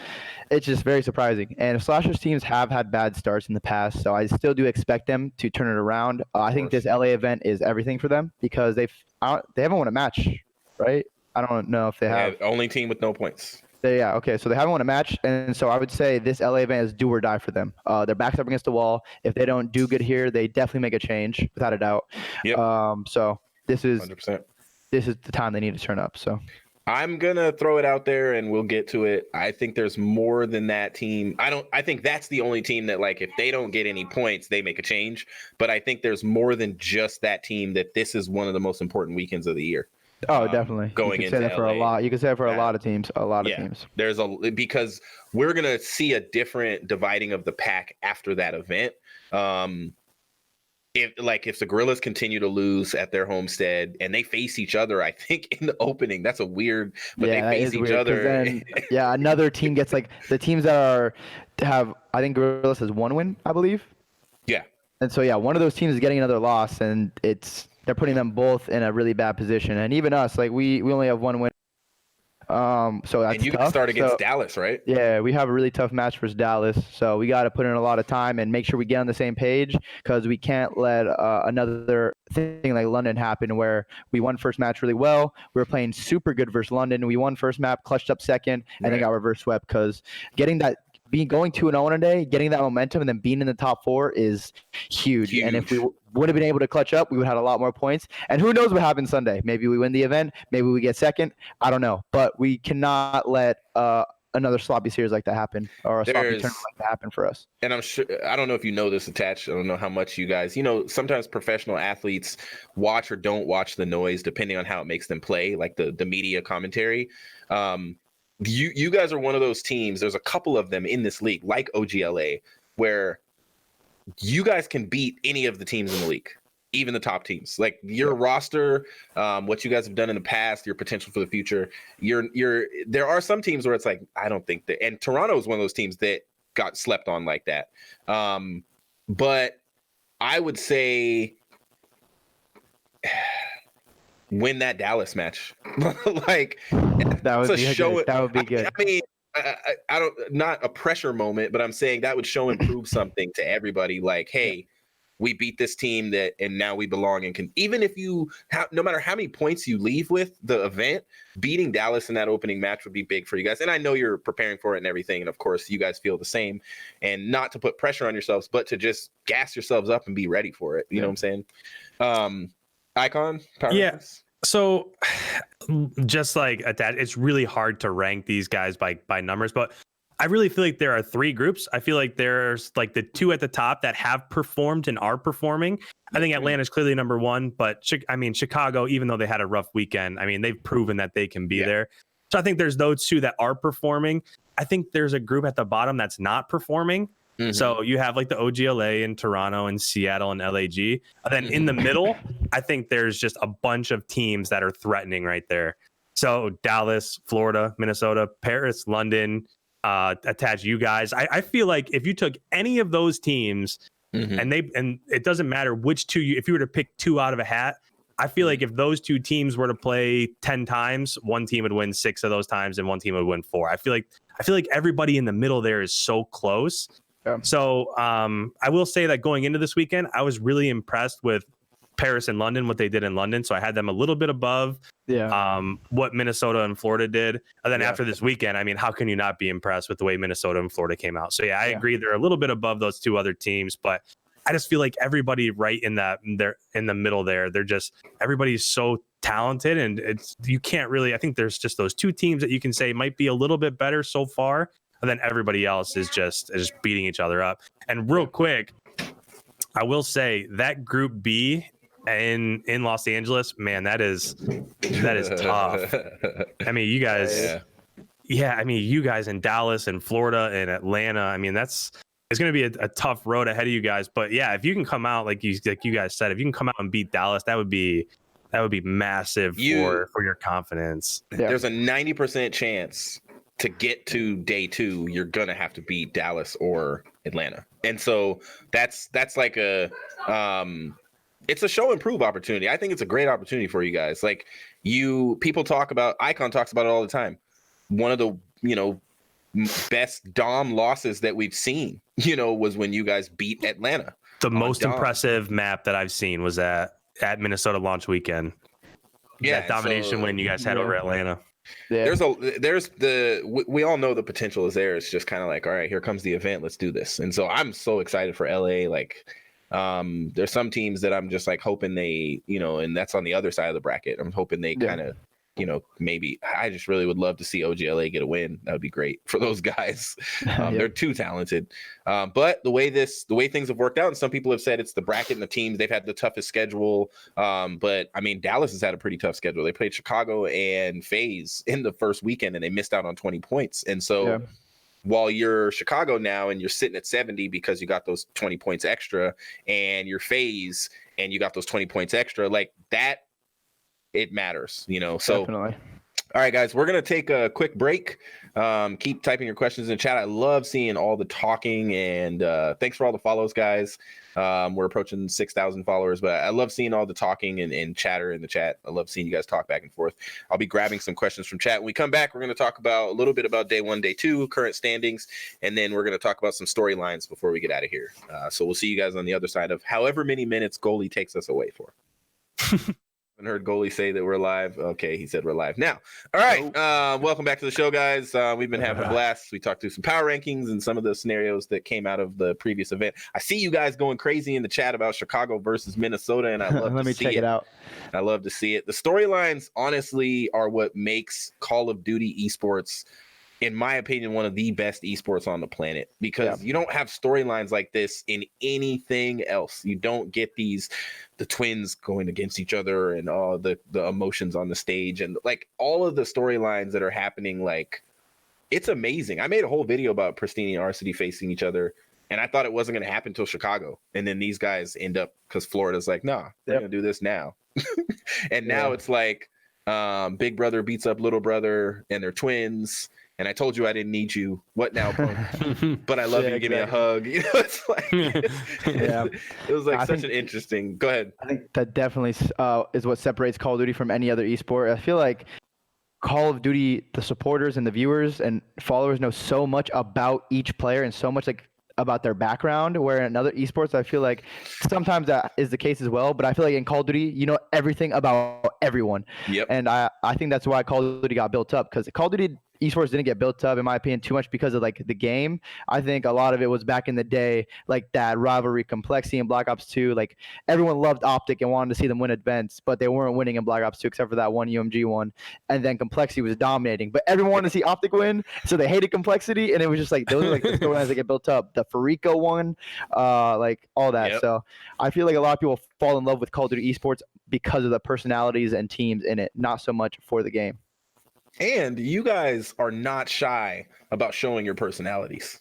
Speaker 2: it's just very surprising. And Slashers teams have had bad starts in the past, so I still do expect them to turn it around. I think this LA event is everything for them because they haven't won a match, right? I don't know if they have.
Speaker 1: Only team with no points.
Speaker 2: Yeah, okay. So they haven't won a match, and so I would say this LA event is do or die for them. Their backs up against the wall. If they don't do good here, they definitely make a change without a doubt.
Speaker 1: Yep.
Speaker 2: So this is
Speaker 1: 100%.
Speaker 2: This is the time they need to turn up. So
Speaker 1: I'm gonna throw it out there, and we'll get to it. I think there's more than that team. I think that's the only team that, like, if they don't get any points, they make a change. But I think there's more than just that team. That this is one of the most important weekends of the year.
Speaker 2: Oh, definitely.
Speaker 1: Going
Speaker 2: you can
Speaker 1: into
Speaker 2: say that for
Speaker 1: LA.
Speaker 2: a lot. You can say it for a lot of teams. A lot of teams.
Speaker 1: There's because we're gonna see a different dividing of the pack after that event. If the Gorillas continue to lose at their homestead and they face each other, I think in the opening, that's a weird. But they face each other.
Speaker 2: Then, another team gets like the teams that have. I think Gorillas has one win, I believe.
Speaker 1: Yeah.
Speaker 2: And so one of those teams is getting another loss, and they're putting them both in a really bad position. And even us, like we only have one win. So that's
Speaker 1: and you
Speaker 2: tough.
Speaker 1: can start against Dallas, right?
Speaker 2: Yeah, we have a really tough match versus Dallas. So we got to put in a lot of time and make sure we get on the same page because we can't let another thing like London happen where we won first match really well. We were playing super good versus London. We won first map, clutched up second, and then got reverse swept because going 2-0 in a day, getting that momentum, and then being in the top 4 is huge. And if we would have been able to clutch up, we would have had a lot more points. And who knows what happens Sunday? Maybe we win the event. Maybe we get second. I don't know. But we cannot let another sloppy series like that happen or a sloppy tournament like that happen for us.
Speaker 1: And I'm sure, I don't know if you know this, Attached. I don't know how much you guys, sometimes professional athletes watch or don't watch the noise depending on how it makes them play, like the media commentary. You guys are one of those teams. There's a couple of them in this league, like OGLA, where you guys can beat any of the teams in the league, even the top teams. Like your roster, what you guys have done in the past, your potential for the future. There are some teams where it's like, I don't think that. And Toronto is one of those teams that got slept on like that. But I would say win that Dallas match. Like
Speaker 2: that would be good. That would be good.
Speaker 1: I mean, I don't, not a pressure moment, but I'm saying that would show and prove something to everybody. Like, hey, we beat this team and now we belong and can, even if you have, no matter how many points you leave with the event, beating Dallas in that opening match would be big for you guys. And I know you're preparing for it and everything. And of course you guys feel the same, and not to put pressure on yourselves, but to just gas yourselves up and be ready for it. You know what I'm saying? Icon? Power rankings?
Speaker 3: So just like that, it's really hard to rank these guys by numbers, but I really feel like there are 3 groups. I feel like there's like the 2 at the top that have performed and are performing. I think Atlanta's clearly number 1, but Chicago, even though they had a rough weekend, I mean, they've proven that they can be there. So I think there's those 2 that are performing. I think there's a group at the bottom that's not performing. So you have like the OGLA in Toronto and Seattle and LAG. And then in the middle, I think there's just a bunch of teams that are threatening right there. So Dallas, Florida, Minnesota, Paris, London, Attach, you guys. I feel like if you took any of those teams and it doesn't matter which 2, if you were to pick 2 out of a hat, I feel like if those 2 teams were to play 10 times, one team would win 6 of those times and one team would win 4. I feel like everybody in the middle there is so close. So I will say that going into this weekend, I was really impressed with Paris and London, what they did in London. So I had them a little bit above what Minnesota and Florida did. And then after this weekend, I mean, how can you not be impressed with the way Minnesota and Florida came out? So I agree. They're a little bit above those 2 other teams, but I just feel like everybody right in that, they're in the middle there. They're just, everybody's so talented, and you can't really, I think there's just those two teams that you can say might be a little bit better so far, and then everybody else is just beating each other up. And real quick, I will say that Group B in Los Angeles, man, that is tough. I mean, you guys, I mean, you guys in Dallas and Florida and Atlanta, I mean, it's going to be a tough road ahead of you guys. But yeah, if you can come out like you guys said, if you can come out and beat Dallas, that would be massive for your confidence.
Speaker 1: There's a 90% chance to get to day 2, you're gonna have to beat Dallas or Atlanta, and so that's like a it's a show and prove opportunity. I think it's a great opportunity for you guys. Like people talk about, Icon talks about it all the time. One of the best Dom losses that we've seen, was when you guys beat Atlanta.
Speaker 3: The most impressive map that I've seen was at Minnesota launch weekend.
Speaker 1: Yeah,
Speaker 3: that domination win you guys had over Atlanta.
Speaker 1: Yeah. We all know the potential is there. It's just kind of like, all right, here comes the event. Let's do this. And so I'm so excited for LA. Like, there's some teams that I'm just like hoping they, and that's on the other side of the bracket. I'm hoping they kind of, maybe I just really would love to see OGLA get a win. That would be great for those guys. They're too talented. But the way things have worked out, and some people have said it's the bracket and the teams, they've had the toughest schedule. But I mean, Dallas has had a pretty tough schedule. They played Chicago and Faze in the first weekend, and they missed out on 20 points. And so while you're Chicago now and you're sitting at 70 because you got those 20 points extra, and you're Faze and you got those 20 points extra, like that, it matters, so
Speaker 2: definitely.
Speaker 1: All right, guys, we're going to take a quick break. Keep typing your questions in the chat. I love seeing all the talking, and thanks for all the follows, guys. We're approaching 6,000 followers, but I love seeing all the talking and chatter in the chat. I love seeing you guys talk back and forth. I'll be grabbing some questions from chat. When we come back, we're going to talk about a little bit about day 1, day 2, current standings, and then we're going to talk about some storylines before we get out of here. So we'll see you guys on the other side of however many minutes goalie takes us away for. Haven't heard goalie say that we're live. Okay, he said we're live now. All right, welcome back to the show, guys. We've been having a blast. We talked through some power rankings and some of the scenarios that came out of the previous event. I see you guys going crazy in the chat about Chicago versus Minnesota, and I love
Speaker 2: Let me check it out.
Speaker 1: I love to see it. The storylines, honestly, are what makes Call of Duty esports, in my opinion, one of the best esports on the planet, because you don't have storylines like this in anything else. You don't get the twins going against each other and all the emotions on the stage and like all of the storylines that are happening. Like, it's amazing. I made a whole video about Pristine and RCD facing each other, and I thought it wasn't going to happen until Chicago. And then these guys end up, because Florida's like, nah, they're going to do this now. And now it's like big brother beats up little brother and they're twins. And I told you I didn't need you. What now, punk? But I love you. Give me a hug. It's like, it was like such an interesting. Go ahead.
Speaker 2: I think that definitely is what separates Call of Duty from any other esport. I feel like Call of Duty, the supporters and the viewers and followers know so much about each player and so much about their background, where in other esports, I feel like sometimes that is the case as well. But I feel like in Call of Duty, you know everything about everyone. And I think that's why Call of Duty got built up, because Call of Duty esports didn't get built up, in my opinion, too much because of like the game. I think a lot of it was back in the day, like that rivalry, complexity in Black Ops 2. Like everyone loved Optic and wanted to see them win events, but they weren't winning in Black Ops 2 except for that one UMG one. And then complexity was dominating, but everyone wanted to see Optic win, so they hated complexity. And it was just like those are like the storylines that get built up. The Farico one, like all that. So I feel like a lot of people fall in love with Call of Duty esports because of the personalities and teams in it, not so much for the game.
Speaker 1: And you guys are not shy about showing your personalities.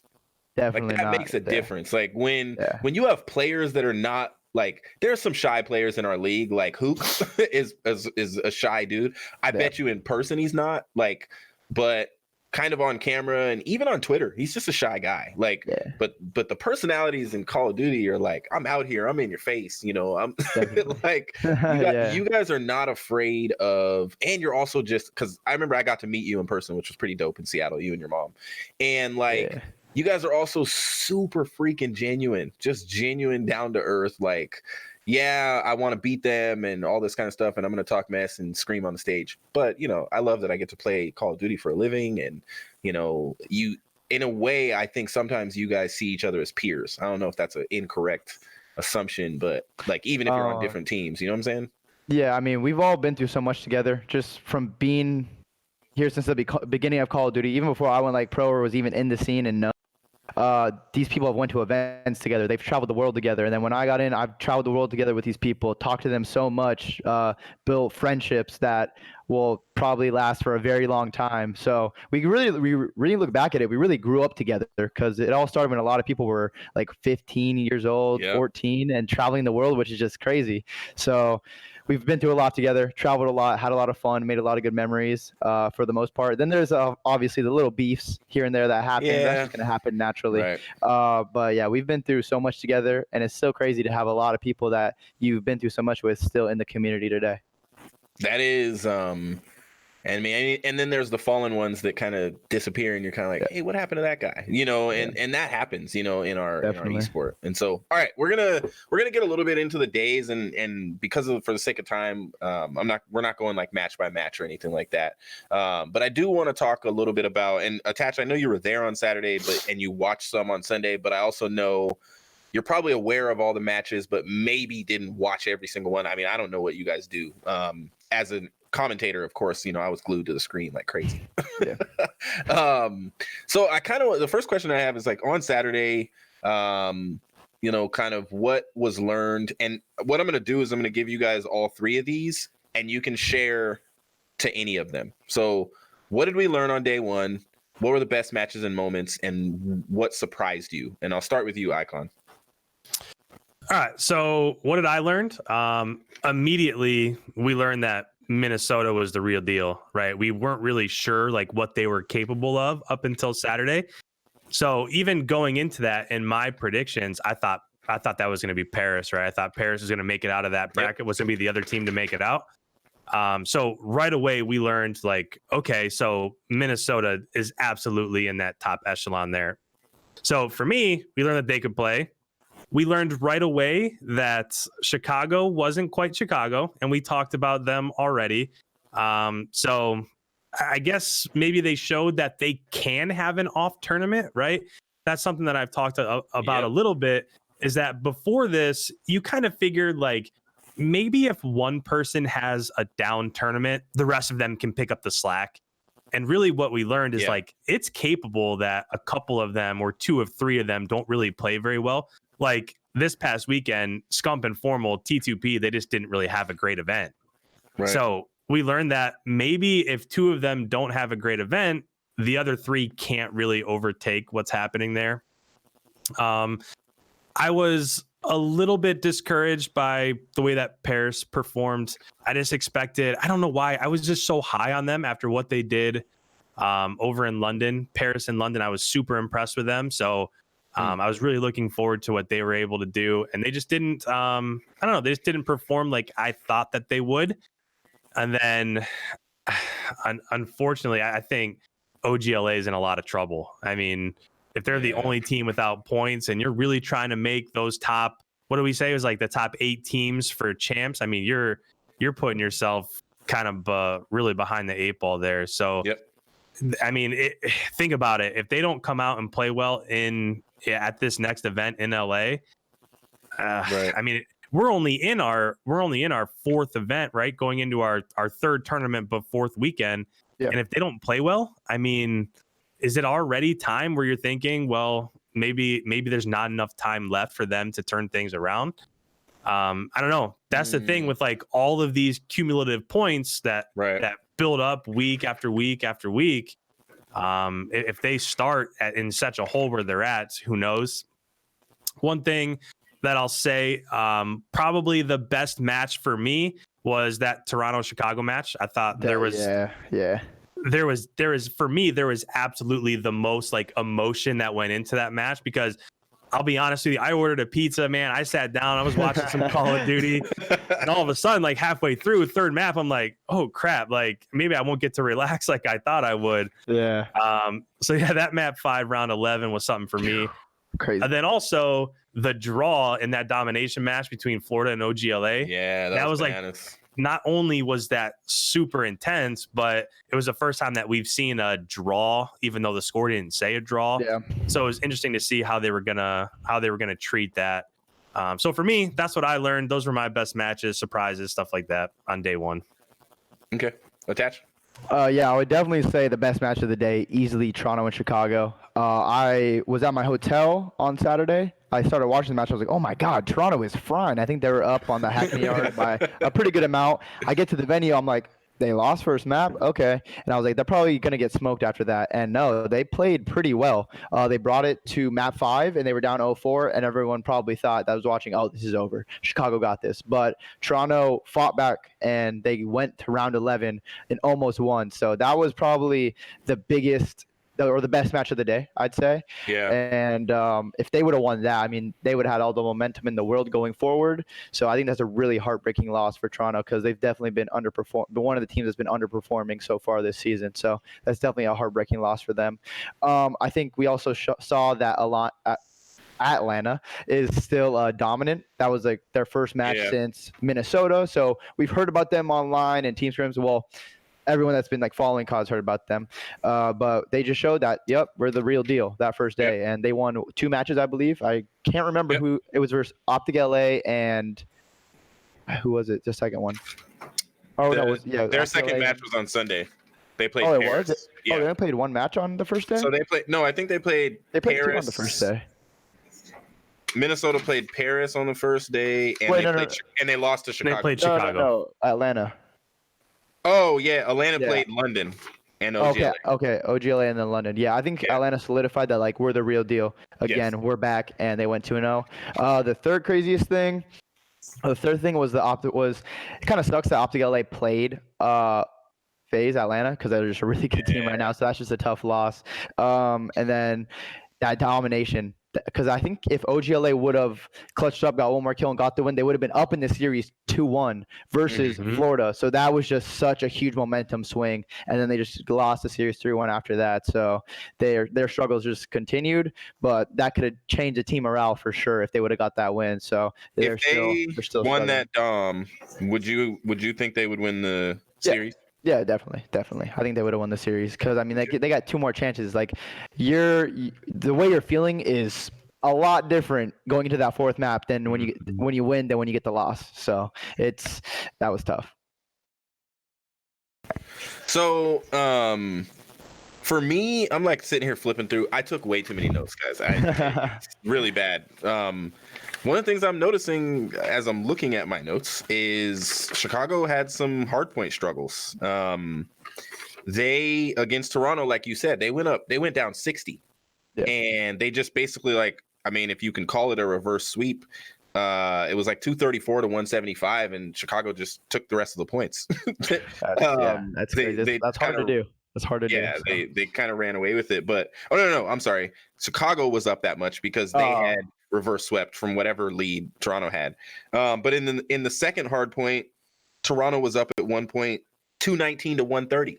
Speaker 2: Definitely
Speaker 1: like, that makes a difference. Like when you have players that are not, like, there's some shy players in our league, like Hook is a shy dude. I bet you in person he's not, like, but kind of on camera and even on Twitter, he's just a shy guy. Like, but the personalities in Call of Duty are like, I'm out here, I'm in your face, you know. I'm like, you guys are not afraid of, and you're also just, because I remember I got to meet you in person, which was pretty dope in Seattle, you and your mom, and like you guys are also super freaking genuine, just genuine, down to earth, like, yeah, I want to beat them and all this kind of stuff, and I'm going to talk mess and scream on the stage. But, you know, I love that I get to play Call of Duty for a living, and, you know, in a way, I think sometimes you guys see each other as peers. I don't know if that's an incorrect assumption, but like even if you're on different teams, you know what I'm saying?
Speaker 2: Yeah, I mean, we've all been through so much together, just from being here since the beginning of Call of Duty, even before I went like pro or was even in the scene and know. These people have went to events together. They've traveled the world together. And then when I got in, I've traveled the world together with these people, talked to them so much, built friendships that will probably last for a very long time. So we really look back at it. We really grew up together because it all started when a lot of people were like 15 years old, 14, and traveling the world, which is just crazy. So we've been through a lot together, traveled a lot, had a lot of fun, made a lot of good memories for the most part. Then there's obviously the little beefs here and there that happen.
Speaker 1: Yeah.
Speaker 2: That's just going to happen naturally.
Speaker 1: Right.
Speaker 2: But yeah, we've been through so much together, and it's so crazy to have a lot of people that you've been through so much with still in the community today.
Speaker 1: That is, and then there's the fallen ones that kind of disappear, and you're kind of like, hey, what happened to that guy? You know, and that happens, you know, in our esport. And so, all right, we're gonna get a little bit into the days, and for the sake of time, we're not going like match by match or anything like that. But I do want to talk a little bit about, and Attach, I know you were there on Saturday, and you watched some on Sunday, but I also know you're probably aware of all the matches, but maybe didn't watch every single one. I mean, I don't know what you guys do. As a commentator, of course, you know, I was glued to the screen like crazy.
Speaker 2: Yeah.
Speaker 1: So the first question I have is like on Saturday, you know, kind of what was learned. And what I'm going to do is I'm going to give you guys all three of these and you can share to any of them. So what did we learn on day one? What were the best matches and moments, and what surprised you? And I'll start with you, Icon.
Speaker 3: All right. So what did I learn? Immediately, we learned that Minnesota was the real deal, right? We weren't really sure like what they were capable of up until Saturday. So even going into that, in my predictions, I thought that was going to be Paris, right? I thought Paris was going to make it out of that bracket. Was going to be the other team to make it out. So right away we learned like, okay, so Minnesota is absolutely in that top echelon there. So for me, we learned that they could play. We learned right away that Chicago wasn't quite Chicago, and we talked about them already. So I guess maybe they showed that they can have an off tournament, right? That's something that I've talked about a little bit, is that before this, you kind of figured like maybe if one person has a down tournament, the rest of them can pick up the slack. And really what we learned is like, it's capable that a couple of them or two of three of them don't really play very well. Like this past weekend, Scump and Formal, T2P, they just didn't really have a great event. Right. So we learned that maybe if two of them don't have a great event, the other three can't really overtake what's happening there. I was a little bit discouraged by the way that Paris performed. I just expected, I don't know why, I was just so high on them after what they did over in London. Paris and London, I was super impressed with them. So I was really looking forward to what they were able to do. And they just didn't, I don't know, they just didn't perform like I thought that they would. And then, unfortunately, I think OGLA is in a lot of trouble. I mean, if they're the only team without points and you're really trying to make those top, what do we say, it was like the top 8 teams for champs. I mean, you're putting yourself kind of really behind the 8 ball there. So, I mean, think about it. If they don't come out and play well at this next event in LA, I mean, we're only in our 4th event, right? Going into our 3rd tournament, but 4th weekend. Yeah. And if they don't play well, I mean, is it already time where you're thinking, well, maybe there's not enough time left for them to turn things around? I don't know. That's the thing with like all of these cumulative points that build up week after week after week. If they start in such a hole where they're at, who knows? One thing that I'll say, probably the best match for me was that Toronto-Chicago match. I thought there was for me, there was absolutely the most like emotion that went into that match, because I'll be honest with you, I ordered a pizza, man. I sat down, I was watching some Call of Duty, and all of a sudden, like halfway through 3rd map, I'm like, oh crap, like maybe I won't get to relax like I thought I would. Yeah. So yeah, that map 5 round 11 was something for me. Crazy. And then also the draw in that domination match between Florida and OGLA. Yeah, that was bananas. Like, not only was that super intense, but it was the first time that we've seen a draw, even though the score didn't say a draw. Yeah. So it was interesting to see how they were gonna treat that. So for me, that's what I learned. Those were my best matches, surprises, stuff like that on day one.
Speaker 1: Okay. Attach.
Speaker 2: Yeah, I would definitely say the best match of the day, easily Toronto and Chicago. I was at my hotel on Saturday. I started watching the match. I was like, oh my God, Toronto is frying. I think they were up on the Hackney Yard by a pretty good amount. I get to the venue. I'm like, they lost first map? Okay. And I was like, they're probably going to get smoked after that. And no, they played pretty well. They brought it to map 5, and they were down 0-4, and everyone probably thought that was watching, oh, this is over. Chicago got this. But Toronto fought back, and they went to round 11 and almost won. So that was probably the biggest or the best match of the day, I'd say.
Speaker 1: Yeah.
Speaker 2: And if they would have won that, I mean, they would have had all the momentum in the world going forward. So I think that's a really heartbreaking loss for Toronto because they've definitely been one of the teams that's been underperforming so far this season. So that's definitely a heartbreaking loss for them. I think we also saw that a lot. Atlanta is still dominant. That was like their first match since Minnesota. So we've heard about them online and team scrims. Well, everyone that's been like following COD's heard about them, but they just showed that, yep, we're the real deal that first day, and they won 2 matches, I believe. I can't remember who it was versus Optic LA and who was it? The second one. Oh, no,
Speaker 1: their second match was on Sunday. They played.
Speaker 2: Oh,
Speaker 1: Paris.
Speaker 2: it was. Yeah. Oh, they only played 1 match on the first day.
Speaker 1: So they played. No, I think they played.
Speaker 2: They played
Speaker 1: Paris
Speaker 2: 2 on the first day.
Speaker 1: Minnesota played Paris on the first day, and and they lost to Chicago.
Speaker 3: They played Chicago.
Speaker 2: No, Atlanta.
Speaker 1: Oh yeah, Atlanta played London and OGLA.
Speaker 2: Okay, OGLA and then London. Yeah, I think Atlanta solidified that like we're the real deal again. Yes. We're back, and they went 2-0. The third craziest thing, the third thing was it kind of sucks that Optic LA played Faze Atlanta because they're just a really good team right now. So that's just a tough loss. And then that domination. Because I think if OGLA would have clutched up, got 1 more kill, and got the win, they would have been up in the series 2-1 versus Florida. So that was just such a huge momentum swing. And then they just lost the series 3-1 after that. So their struggles just continued. But that could have changed the team morale for sure if they would have got that win. So they're still
Speaker 1: won
Speaker 2: struggling.
Speaker 1: that Dom. Would you think they would win the series?
Speaker 2: Yeah, definitely. I think they would have won the series because I mean they got 2 more chances. Like the way you're feeling is a lot different going into that 4th map than when you win than when you get the loss. So that was tough.
Speaker 1: So for me, I'm like sitting here flipping through. I took way too many notes, guys. It's really bad. One of the things I'm noticing as I'm looking at my notes is Chicago had some hardpoint struggles. They against Toronto, like you said, they went down 60, and they just basically if you can call it a reverse sweep, it was like 234 to 175, and Chicago just took the rest of the points.
Speaker 2: That's crazy. That's hard to do. It's hard to do.
Speaker 1: Yeah, they kind of ran away with it, but no, I'm sorry. Chicago was up that much because they had reverse swept from whatever lead Toronto had. But in the second hard point, Toronto was up at 1 point, 219 to 130.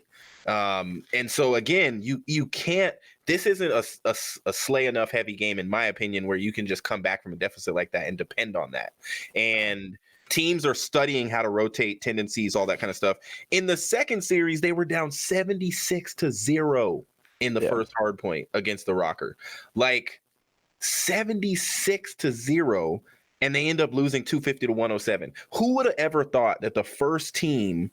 Speaker 1: And so again, you can't. This isn't a slay enough heavy game, in my opinion, where you can just come back from a deficit like that and depend on that. And teams are studying how to rotate tendencies, all that kind of stuff. In the second series, they were down 76-0 in the first hard point against the Rokkr. Like 76-0, and they end up losing 250 to 107. Who would have ever thought that the first team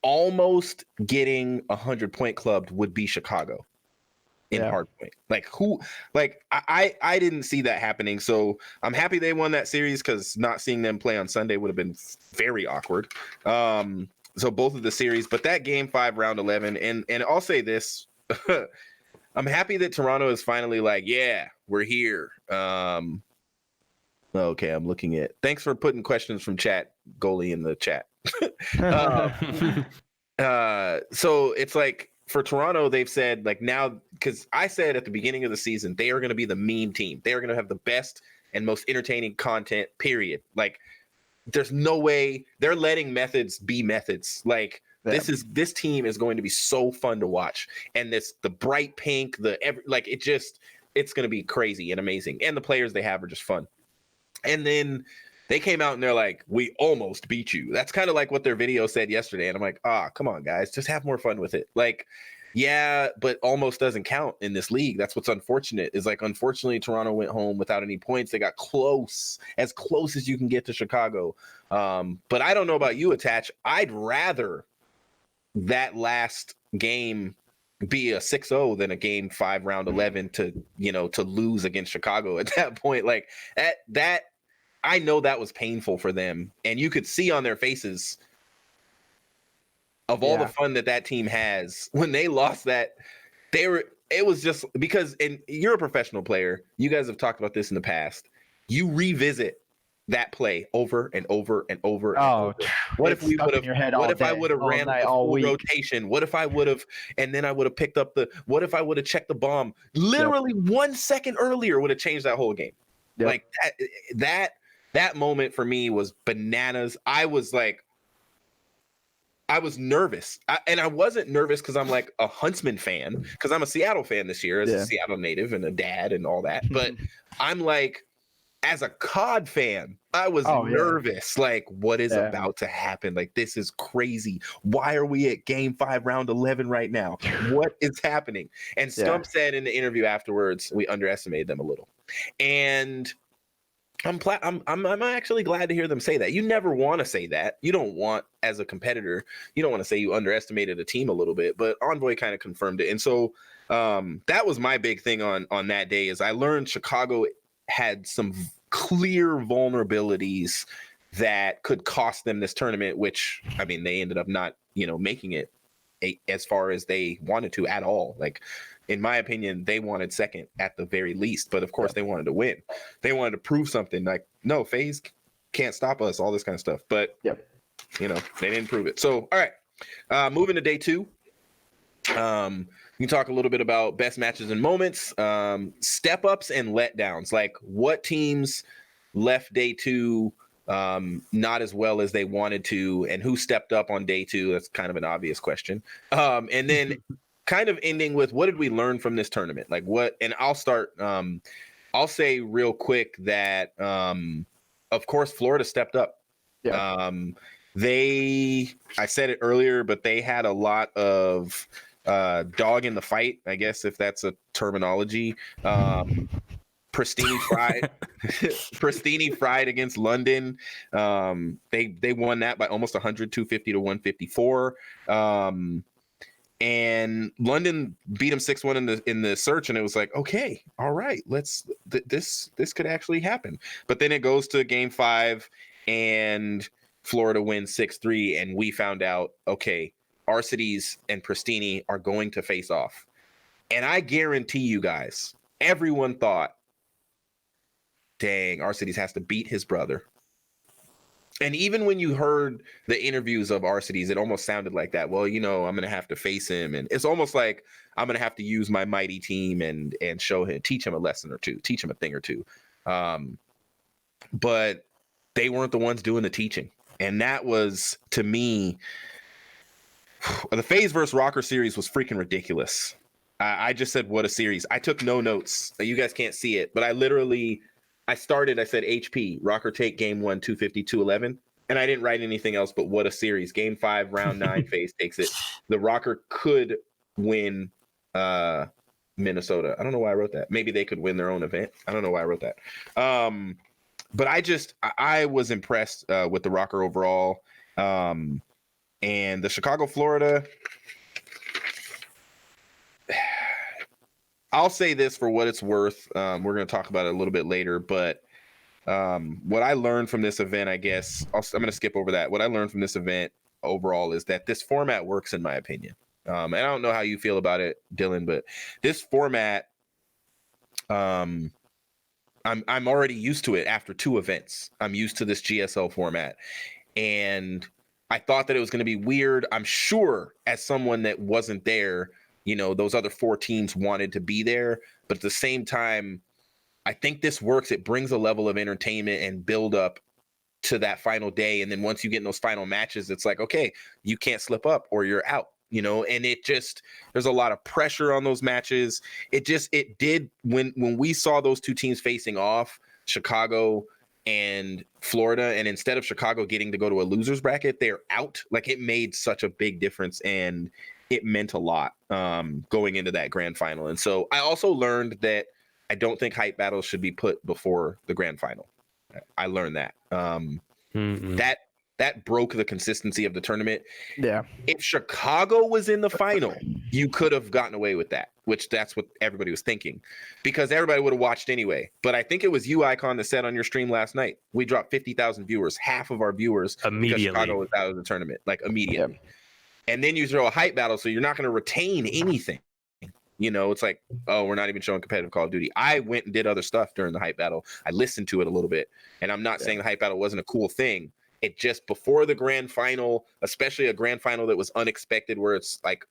Speaker 1: almost getting 100-point clubbed would be Chicago in hardpoint? I didn't see that happening. So I'm happy they won that series because not seeing them play on Sunday would have been very awkward. So both of the series, but that game 5 round 11, and I'll say this, I'm happy that Toronto is finally like, yeah, we're here. Okay, I'm looking at. Thanks for putting questions from chat, goalie, in the chat. So it's like for Toronto, they've said like now, because I said at the beginning of the season, they are going to be the meme team. They are going to have the best and most entertaining content, period. Like there's no way they're letting methods be methods. Like this team is going to be so fun to watch. And the bright pink, it's going to be crazy and amazing. And the players they have are just fun. And then they came out and they're like, we almost beat you. That's kind of like what their video said yesterday. And I'm like, come on, guys, just have more fun with it. Like, Yeah, but almost doesn't count in this league. That's what's unfortunate. Is like, unfortunately, Toronto went home without any points. They got close as you can get to Chicago. But I don't know about you, Attach. I'd rather that last game be a 6-0 than a game 5 round 11 to lose against Chicago at that point. Like that I know that was painful for them, and you could see on their faces of all the fun that team has when they lost that. It was just because, and you're a professional player, you guys have talked about this in the past, you revisit that play over and over and over and over. What if we would have, what if I would have ran the full rotation? What if I would have, and then I would have picked up what if I would have checked the bomb literally 1 second earlier, would have changed that whole game. Like that moment for me was bananas. I was nervous, and I wasn't nervous because I'm like a Huntsmen fan, because I'm a Seattle fan this year as a Seattle native and a dad and all that. But I'm like, as a COD fan, I was nervous. Like, what is about to happen? Like, this is crazy. Why are we at game 5, round 11 right now? What is happening? And Stump said in the interview afterwards, we underestimated them a little. And I'm actually glad to hear them say that. You never want to say that. You don't want, as a competitor, you don't want to say you underestimated a team a little bit, but Envoy kind of confirmed it. And so that was my big thing on that day, is I learned Chicago had some clear vulnerabilities that could cost them this tournament, which, I mean, they ended up not, making it as far as they wanted to at all. Like, in my opinion, they wanted second at the very least, but of course they wanted to win. They wanted to prove something, like, no, FaZe can't stop us, all this kind of stuff. But, they didn't prove it. So, all right, moving to day 2. We can talk a little bit about best matches and moments, step ups and letdowns. Like, what teams left day 2 not as well as they wanted to, and who stepped up on day 2? That's kind of an obvious question. And then kind of ending with, what did we learn from this tournament? Like, what? And I'll start. I'll say real quick that, of course, Florida stepped up. I said it earlier, but they had a lot of dog in the fight, I guess, if that's a terminology. Pristini fried against London. They won that by almost 100, 250 to 154. And London beat them 6-1 in the search, and it was like, okay, all right, this could actually happen. But then it goes to game 5, and Florida wins 6-3, and we found out, okay, Arcides and Pristini are going to face off. And I guarantee you guys, everyone thought, dang, Arcides has to beat his brother. And even when you heard the interviews of Arcides, it almost sounded like that. Well, I'm going to have to face him. And it's almost like I'm going to have to use my mighty team and show him, teach him a lesson or two, teach him a thing or two. But they weren't the ones doing the teaching. And that was, to me, the Faze versus Rokkr series was freaking ridiculous. I just said, what a series. I took no notes. You guys can't see it, but I said HP, Rokkr take game 1, 250, 211. And I didn't write anything else, but what a series. Game 5, round 9, Faze takes it. The Rokkr could win Minnesota. I don't know why I wrote that. Maybe they could win their own event. I don't know why I wrote that. But I was impressed with the Rokkr overall. And the Chicago, Florida, I'll say this for what it's worth. We're going to talk about it a little bit later, but what I learned from this event, I guess, I'm going to skip over that. What I learned from this event overall is that this format works, in my opinion. And I don't know how you feel about it, Dylan, but this format, I'm already used to it after 2 events. I'm used to this GSL format, and I thought that it was going to be weird. I'm sure, as someone that wasn't there, those other 4 teams wanted to be there, but at the same time, I think this works. It brings a level of entertainment and build up to that final day. And then once you get in those final matches, it's like, okay, you can't slip up or you're out, and there's a lot of pressure on those matches. It did when we saw those 2 teams facing off, Chicago and Florida, and instead of Chicago getting to go to a loser's bracket, they're out. Like, it made such a big difference. And it meant a lot going into that grand final. And so I also learned that I don't think hype battles should be put before the grand final. I learned that. That broke the consistency of the tournament.
Speaker 2: Yeah.
Speaker 1: If Chicago was in the final, you could have gotten away with that, which that's what everybody was thinking, because everybody would have watched anyway. But I think it was you, Icon, that said on your stream last night, we dropped 50,000 viewers, half of our viewers
Speaker 3: immediately.
Speaker 1: Because Chicago was out of the tournament, like immediately. Yeah. And then you throw a hype battle, so you're not going to retain anything. You know, it's like, oh, we're not even showing competitive Call of Duty. I went and did other stuff during the hype battle. I listened to it a little bit, and I'm not saying the hype battle wasn't a cool thing. It just, before the grand final, especially a grand final that was unexpected, where it's like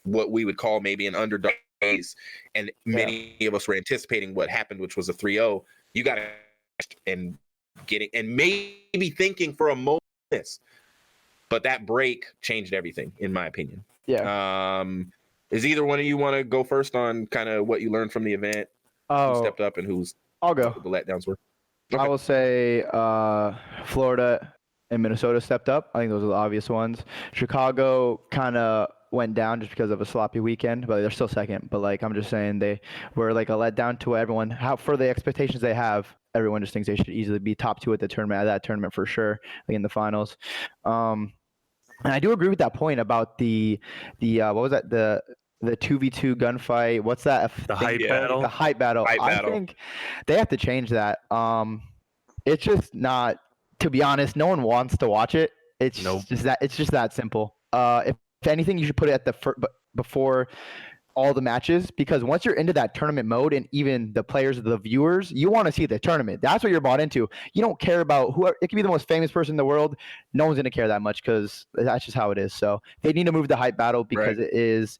Speaker 1: what we would call maybe an underdog phase, and many of us were anticipating what happened, which was a 3-0. You got to and getting and maybe thinking for a moment this, but that break changed everything, in my opinion.
Speaker 2: Yeah.
Speaker 1: Is either one of you want to go first on kind of what you learned from the event? Who stepped up and
Speaker 2: I'll go.
Speaker 1: the letdowns were? Okay.
Speaker 2: I will say Florida and Minnesota stepped up. I think those are the obvious ones. Chicago kind of went down just because of a sloppy weekend, but they're still second. But like, I'm just saying they were like a letdown to everyone. How for the expectations they have, everyone just thinks they should easily be top 2 at the tournament, at that tournament for sure, like in the finals. And I do agree with that point about the what was that, the 2v2 gunfight? What's that?
Speaker 3: The hype battle.
Speaker 2: The hype battle. I think they have to change that. It's just not. To be honest, no one wants to watch it. It's just that simple. If anything, you should put it at before all the matches, because once you're into that tournament mode, and even the players, the viewers, you want to see the tournament. That's what you're bought into. You don't care about who. It could be the most famous person in the world. No one's gonna care that much, because that's just how it is. So they need to move the hype battle, because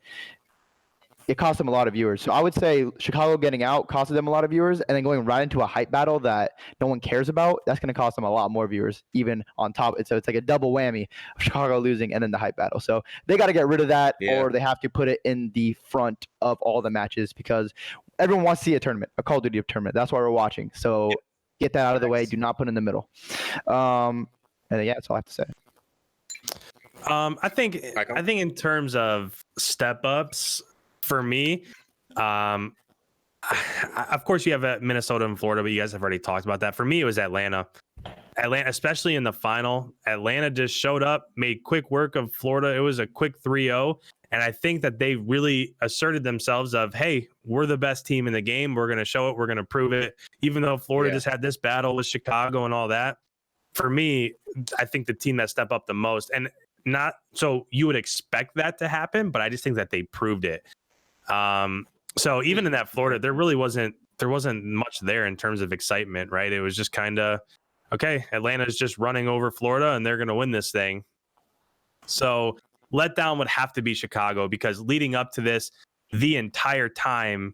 Speaker 2: it cost them a lot of viewers. So I would say Chicago getting out costed them a lot of viewers, and then going right into a hype battle that no one cares about, that's going to cost them a lot more viewers, even on top. So it's like a double whammy of Chicago losing and then the hype battle. So they got to get rid of that, or they have to put it in the front of all the matches, because everyone wants to see a tournament, a Call of Duty tournament. That's why we're watching. So get that out of the way. Do not put it in the middle. And then, that's all I have to say.
Speaker 3: I think in terms of step ups, for me, of course you have Minnesota and Florida, but you guys have already talked about that. For me, it was Atlanta, especially in the final. Atlanta just showed up, made quick work of Florida. It was a quick 3-0. And I think that they really asserted themselves of, hey, we're the best team in the game. We're going to show it. We're going to prove it. Even though Florida just had this battle with Chicago and all that. For me, I think the team that stepped up the most, and not so you would expect that to happen, but I just think that they proved it. So even in that Florida, there wasn't much there in terms of excitement, right? It was just kind of, okay, Atlanta's just running over Florida and they're going to win this thing. So letdown would have to be Chicago, because leading up to this, the entire time,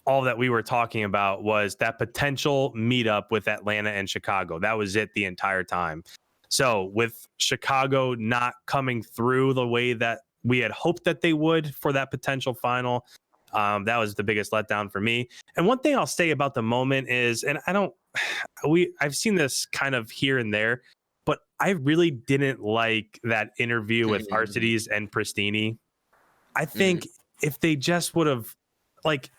Speaker 3: all that we were talking about was that potential meetup with Atlanta and Chicago. That was it the entire time. So with Chicago not coming through the way that we had hoped that they would for that potential final, that was the biggest letdown for me. And one thing I'll say about the moment is, and I've seen this kind of here and there, but I really didn't like that interview with Arcides and Pristini. I think if they just would have, like,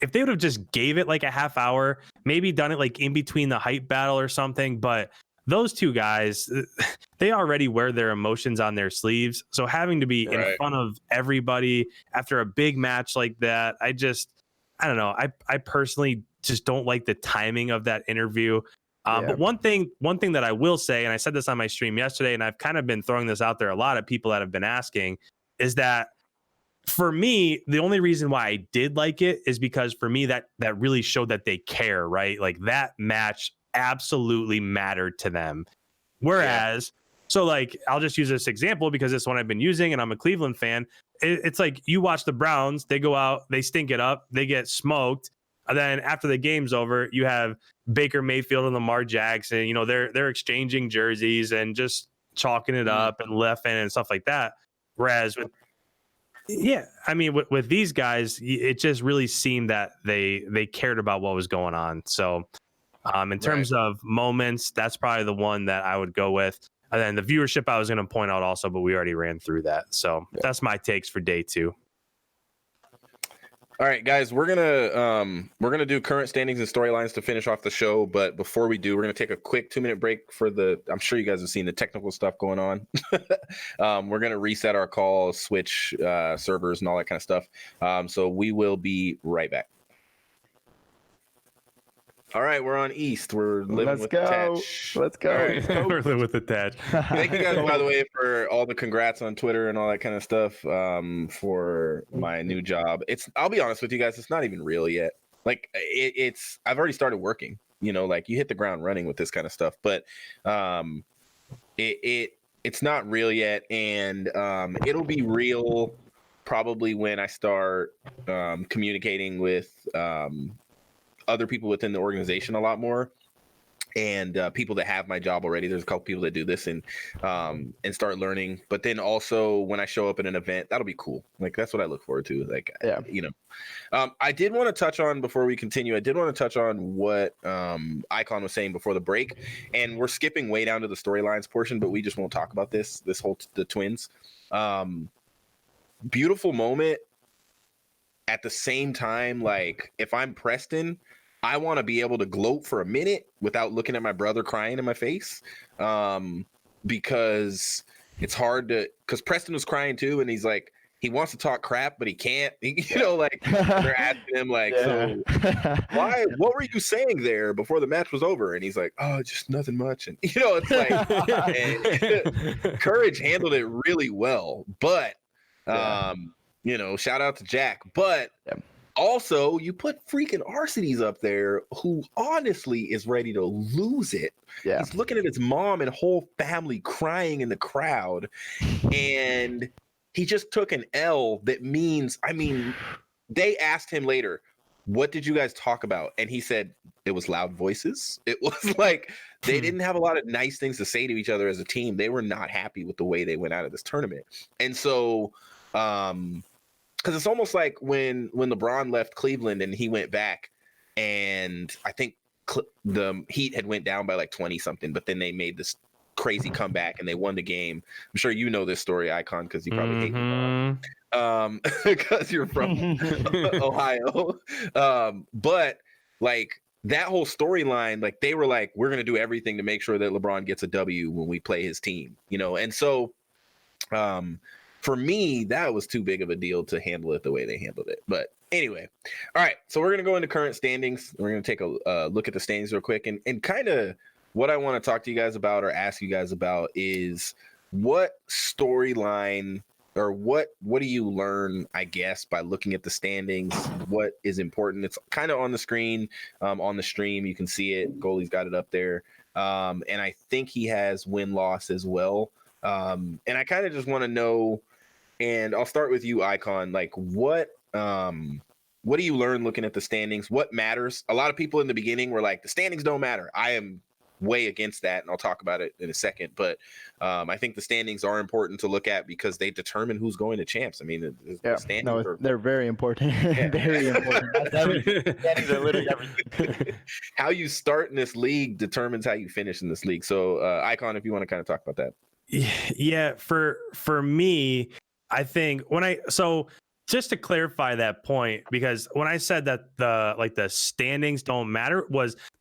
Speaker 3: if they would have just gave it like a half hour, maybe done it like in between the hype battle or something, but those two guys, they already wear their emotions on their sleeves. So having to be in front of everybody after a big match like that, I don't know. I personally just don't like the timing of that interview. But one thing that I will say, and I said this on my stream yesterday, and I've kind of been throwing this out there a lot of people that have been asking, is that for me, the only reason why I did like it is because for me, that really showed that they care, right? Like that match absolutely mattered to them. Whereas, so like, I'll just use this example because it's one I've been using and I'm a Cleveland fan. It's like you watch the Browns, they go out, they stink it up, they get smoked. And then after the game's over, you have Baker Mayfield and Lamar Jackson, they're exchanging jerseys and just chalking it up and laughing and stuff like that. Whereas with these guys, it just really seemed that they cared about what was going on. So in terms of moments, that's probably the one that I would go with. And then the viewership I was going to point out also, but we already ran through that. So that's my takes for day 2.
Speaker 1: All right, guys, we're gonna do current standings and storylines to finish off the show. But before we do, we're gonna take a quick 2-minute break for I'm sure you guys have seen the technical stuff going on. We're gonna reset our call, switch servers, and all that kind of stuff. So we will be right back. All right, we're on East. We're living with Attach.
Speaker 2: Let's go.
Speaker 1: All right,
Speaker 3: We're living with Attach.
Speaker 1: Thank you guys, by the way, for all the congrats on Twitter and all that kind of stuff for my new job. I'll be honest with you guys, it's not even real yet. Like I've already started working. Like you hit the ground running with this kind of stuff, but it's not real yet, and it'll be real probably when I start communicating with other people within the organization a lot more, and people that have my job already. There's a couple people that do this and start learning. But then also when I show up at an event, that'll be cool. Like that's what I look forward to. Like,
Speaker 2: yeah.
Speaker 1: I did want to touch on before we continue. I did want to touch on what Icon was saying before the break, and we're skipping way down to the storylines portion, but we just won't talk about this whole the twins. Beautiful moment. At the same time, like if I'm Preston, I want to be able to gloat for a minute without looking at my brother crying in my face, because it's hard because Preston was crying too, and he's like, he wants to talk crap, but he can't. Like they're asking him like, so why? What were you saying there before the match was over? And he's like, oh, just nothing much. And it's like, Courage handled it really well, but shout out to Jack, but. Yeah. Also, you put freaking Arcides up there, who honestly is ready to lose it. Yeah. He's looking at his mom and whole family crying in the crowd, and he just took an L that means, they asked him later, what did you guys talk about? And he said, it was loud voices. It was like they didn't have a lot of nice things to say to each other as a team. They were not happy with the way they went out of this tournament. And so, because it's almost like when LeBron left Cleveland and he went back, and I think the Heat had went down by like 20 something, but then they made this crazy comeback and they won the game. I'm sure you know this story, Icon, because you probably hate LeBron, because you're from Ohio. But like that whole storyline, like they were like, we're gonna do everything to make sure that LeBron gets a W when we play his team, and so for me, that was too big of a deal to handle it the way they handled it. But anyway, all right. So we're going to go into current standings. We're going to take a look at the standings real quick. And kind of what I want to talk to you guys about or ask you guys about is what storyline or what do you learn, I guess, by looking at the standings? What is important? It's kind of on the screen, on the stream. You can see it. Goalie's got it up there. And I think he has win-loss as well. And I kind of just want to know, and I'll start with you, Icon. Like, what do you learn looking at the standings? What matters? A lot of people in the beginning were like, the standings don't matter. I am way against that, and I'll talk about it in a second. But I think the standings are important to look at because they determine who's going to champs. I mean, the standings
Speaker 2: they're very important. Yeah. Very important. That's everything. Standings are literally everything.
Speaker 1: How you start in this league determines how you finish in this league. So, Icon, if you want to kind of talk about that.
Speaker 3: Yeah, for me, I think just to clarify that point, because when I said that the standings don't matter,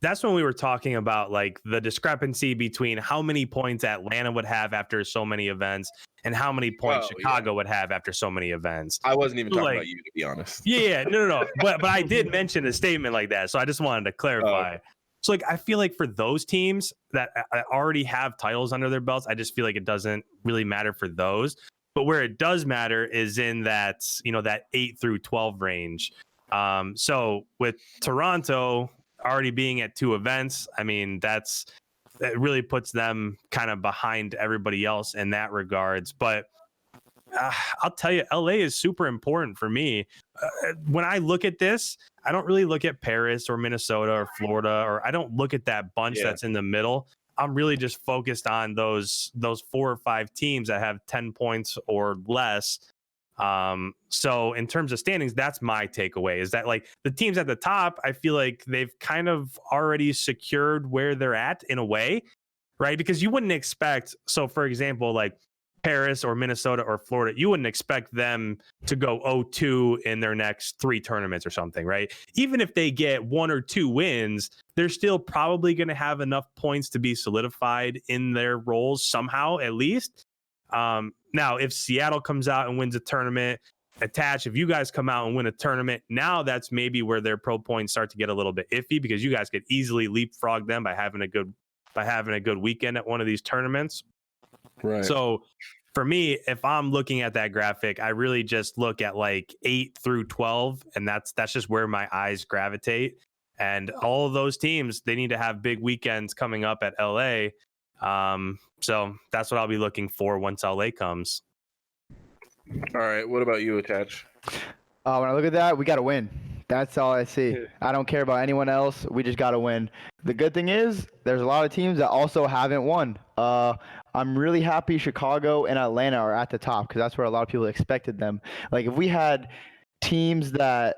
Speaker 3: that's when we were talking about like the discrepancy between how many points Atlanta would have after so many events and how many points Chicago would have after so many events.
Speaker 1: I wasn't even talking about you, to be honest.
Speaker 3: Yeah, no. But I did mention a statement like that, so I just wanted to clarify. So like I feel like for those teams that already have titles under their belts, I just feel like it doesn't really matter for those. But where it does matter is in that, that 8 through 12 range. So with Toronto already being at 2 events, I mean, that really puts them kind of behind everybody else in that regards. But I'll tell you, LA is super important for me. When I look at this, I don't really look at Paris or Minnesota or Florida, or I don't look at that bunch that's in the middle. I'm really just focused on those 4 or 5 teams that have 10 points or less. So in terms of standings, that's my takeaway, is that like the teams at the top, I feel like they've kind of already secured where they're at in a way. right? Because you wouldn't expect, so for example, like Paris or Minnesota or Florida, you wouldn't expect them to go 0-2 in their next 3 tournaments or something, right? Even if they get 1 or 2 wins, they're still probably going to have enough points to be solidified in their roles somehow, at least. Now, if Seattle comes out and wins a tournament, Attach, if you guys come out and win a tournament, now that's maybe where their pro points start to get a little bit iffy, because you guys could easily leapfrog them by having a good weekend at one of these tournaments.
Speaker 1: Right.
Speaker 3: So for me, if I'm looking at that graphic, I really just look at like 8 through 12, and that's just where my eyes gravitate. And all of those teams, they need to have big weekends coming up at LA. So that's what I'll be looking for once LA comes.
Speaker 1: All right. What about you, Attach?
Speaker 2: When I look at that, we got to win. That's all I see. I don't care about anyone else. We just got to win. The good thing is there's a lot of teams that also haven't won. I'm really happy Chicago and Atlanta are at the top, because that's where a lot of people expected them. Like, if we had teams that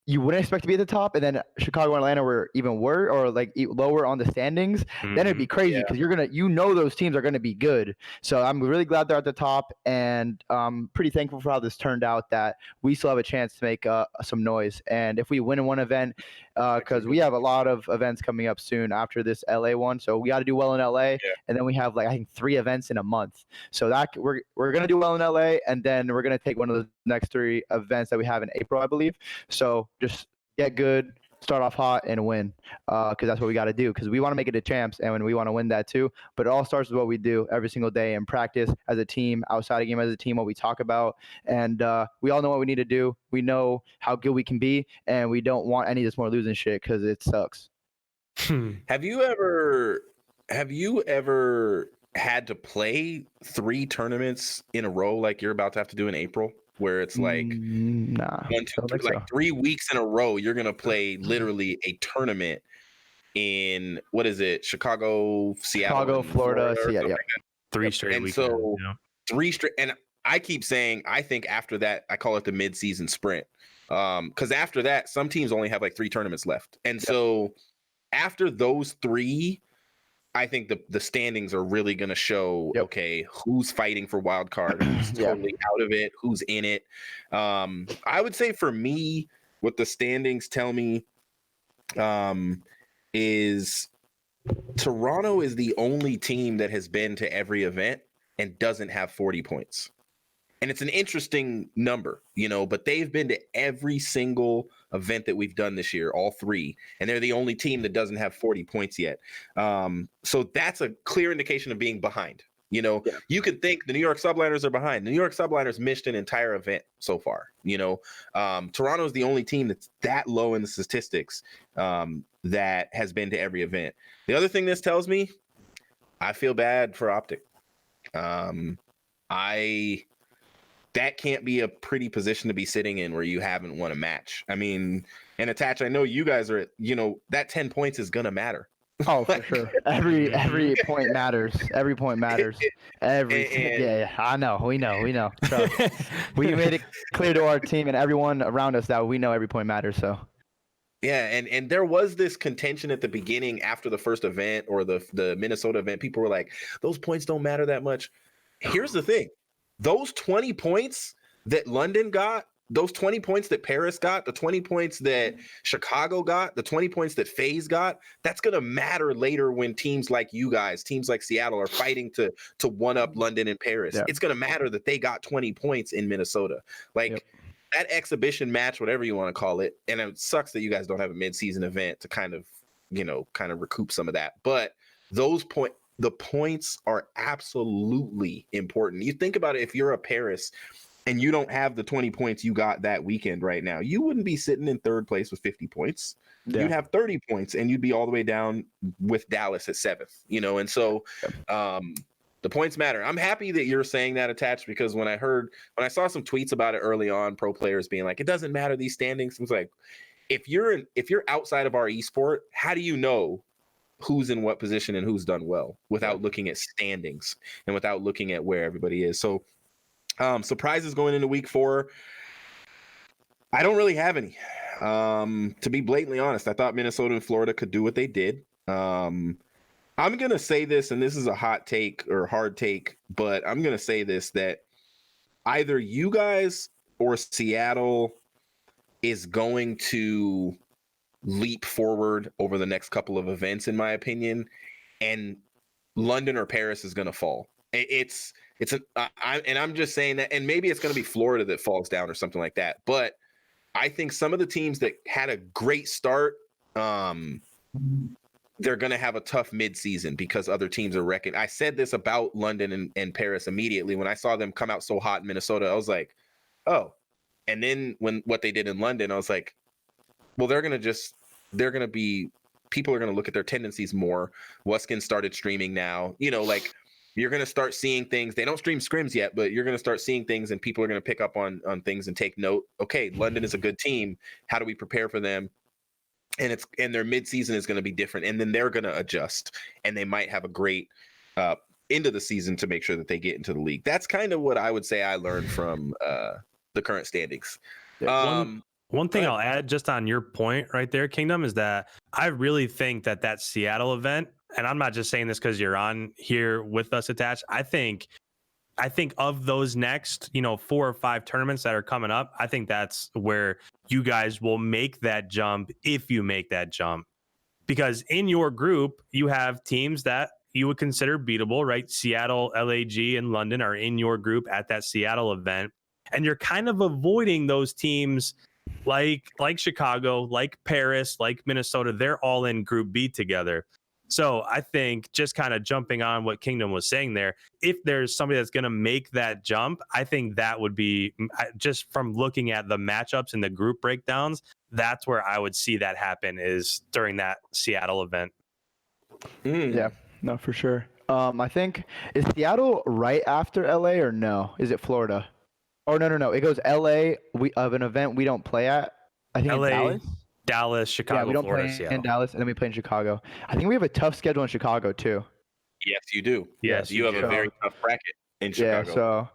Speaker 2: you wouldn't expect to be at the top, and then Chicago and Atlanta were even worse or like lower on the standings, then it'd be crazy, because those teams are gonna be good. So I'm really glad they're at the top, and I'm pretty thankful for how this turned out, that we still have a chance to make some noise. And if we win in one event, because we have a lot of events coming up soon after this LA one, so we got to do well in LA, and then we have like I think 3 events in a month. So that we're gonna do well in LA, and then we're gonna take one of the next 3 events that we have in April, I believe. So just get good, start off hot, and win, because that's what we got to do, because we want to make it to champs, and we want to win that too. But it all starts with what we do every single day in practice as a team, outside of game as a team, what we talk about. And we all know what we need to do. We know how good we can be, and we don't want any of this more losing shit, because it sucks.
Speaker 1: Have you ever had to play 3 tournaments in a row like you're about to have to do in April, where it's like
Speaker 2: nah,
Speaker 1: 1, 2, 3, like 3 weeks in a row you're gonna play literally a tournament in, what is it, Chicago, Seattle,
Speaker 2: Florida, Seattle,
Speaker 1: like
Speaker 3: 3 straight
Speaker 1: and
Speaker 3: weekends.
Speaker 1: so 3 straight, and I keep saying I think after that I call it the mid-season sprint, because after that some teams only have like 3 tournaments left, and so after those 3, I think the standings are really going to show, okay, who's fighting for wild card, who's totally out of it, who's in it. I would say for me, what the standings tell me is Toronto is the only team that has been to every event and doesn't have 40 points. And it's an interesting number, but they've been to every single event that we've done this year, all 3, and they're the only team that doesn't have 40 points yet. So that's a clear indication of being behind. You could think the New York Subliners are behind. The New York Subliners missed an entire event so far. Toronto is the only team that's that low in the statistics that has been to every event. The other thing this tells me, I feel bad for Optic. That can't be a pretty position to be sitting in where you haven't won a match. I mean, and Attach, I know you guys are, that 10 points is going to matter.
Speaker 2: Oh, for sure. Every point matters. Every point matters. Yeah, I know. We know. So we made it clear to our team and everyone around us that we know every point matters. So.
Speaker 1: Yeah, and there was this contention at the beginning after the first event or the Minnesota event. People were like, those points don't matter that much. Here's the thing. Those 20 points that London got, those 20 points that Paris got, the 20 points that Chicago got, the 20 points that Faze got, that's going to matter later when teams like you guys, teams like Seattle are fighting to one-up London and Paris. Yeah. It's going to matter that they got 20 points in Minnesota. That exhibition match, whatever you want to call it, and it sucks that you guys don't have a mid-season event to kind of recoup some of that. But the points are absolutely important. You think about it, if you're a Paris and you don't have the 20 points you got that weekend right now, you wouldn't be sitting in 3rd place with 50 points. Yeah. You'd have 30 points and you'd be all the way down with Dallas at 7th, and so the points matter. I'm happy that you're saying that, Attached, because when I saw some tweets about it early on, pro players being like, it doesn't matter these standings. It's like, if you're outside of our esport, how do you know who's in what position and who's done well without looking at standings and without looking at where everybody is? So surprises going into week 4. I don't really have any. To be blatantly honest, I thought Minnesota and Florida could do what they did. I'm going to say this, and this is a hot take or hard take, but I'm going to say this, that either you guys or Seattle is going to leap forward over the next couple of events, in my opinion, and London or Paris is going to fall. I'm just saying that, and maybe it's going to be Florida that falls down or something like that. But I think some of the teams that had a great start, they're going to have a tough midseason because other teams are wrecking. I said this about London and Paris immediately when I saw them come out so hot in Minnesota. I was like, oh. And then when what they did in London, I was like, well, people are going to look at their tendencies more. Wuskin started streaming now. Like, you're going to start seeing things. They don't stream scrims yet, but you're going to start seeing things, and people are going to pick up on things and take note. Okay, London is a good team. How do we prepare for them? And their midseason is going to be different, and then they're going to adjust, and they might have a great end of the season to make sure that they get into the league. That's kind of what I would say I learned from the current standings.
Speaker 3: One thing I'll add just on your point right there, Kingdom, is that I really think that Seattle event, and I'm not just saying this because you're on here with us attached. I think of those next, 4 or 5 tournaments that are coming up, I think that's where you guys will make that jump if you make that jump. Because in your group, you have teams that you would consider beatable, right? Seattle, LAG, and London are in your group at that Seattle event. And you're kind of avoiding those teams like Chicago, like Paris, like Minnesota. They're all in Group B together. So I think just kind of jumping on what Kingdom was saying there, if there's somebody that's going to make that jump, I think that would be, just from looking at the matchups and the group breakdowns, that's where I would see that happen, is during that Seattle event.
Speaker 2: Yeah, no, for sure. I think, is Seattle right after LA or no? Is it Florida? Oh, no. It goes LA of an event we don't play at. I think
Speaker 3: LA,
Speaker 2: in
Speaker 3: Dallas, Chicago,
Speaker 2: we don't
Speaker 3: Florida,
Speaker 2: play
Speaker 3: Seattle.
Speaker 2: in Dallas, and then we play in Chicago. I think we have a tough schedule in Chicago too.
Speaker 1: Yes, you do.
Speaker 3: Yes,
Speaker 1: you have a very tough bracket in Chicago.
Speaker 2: Yeah, so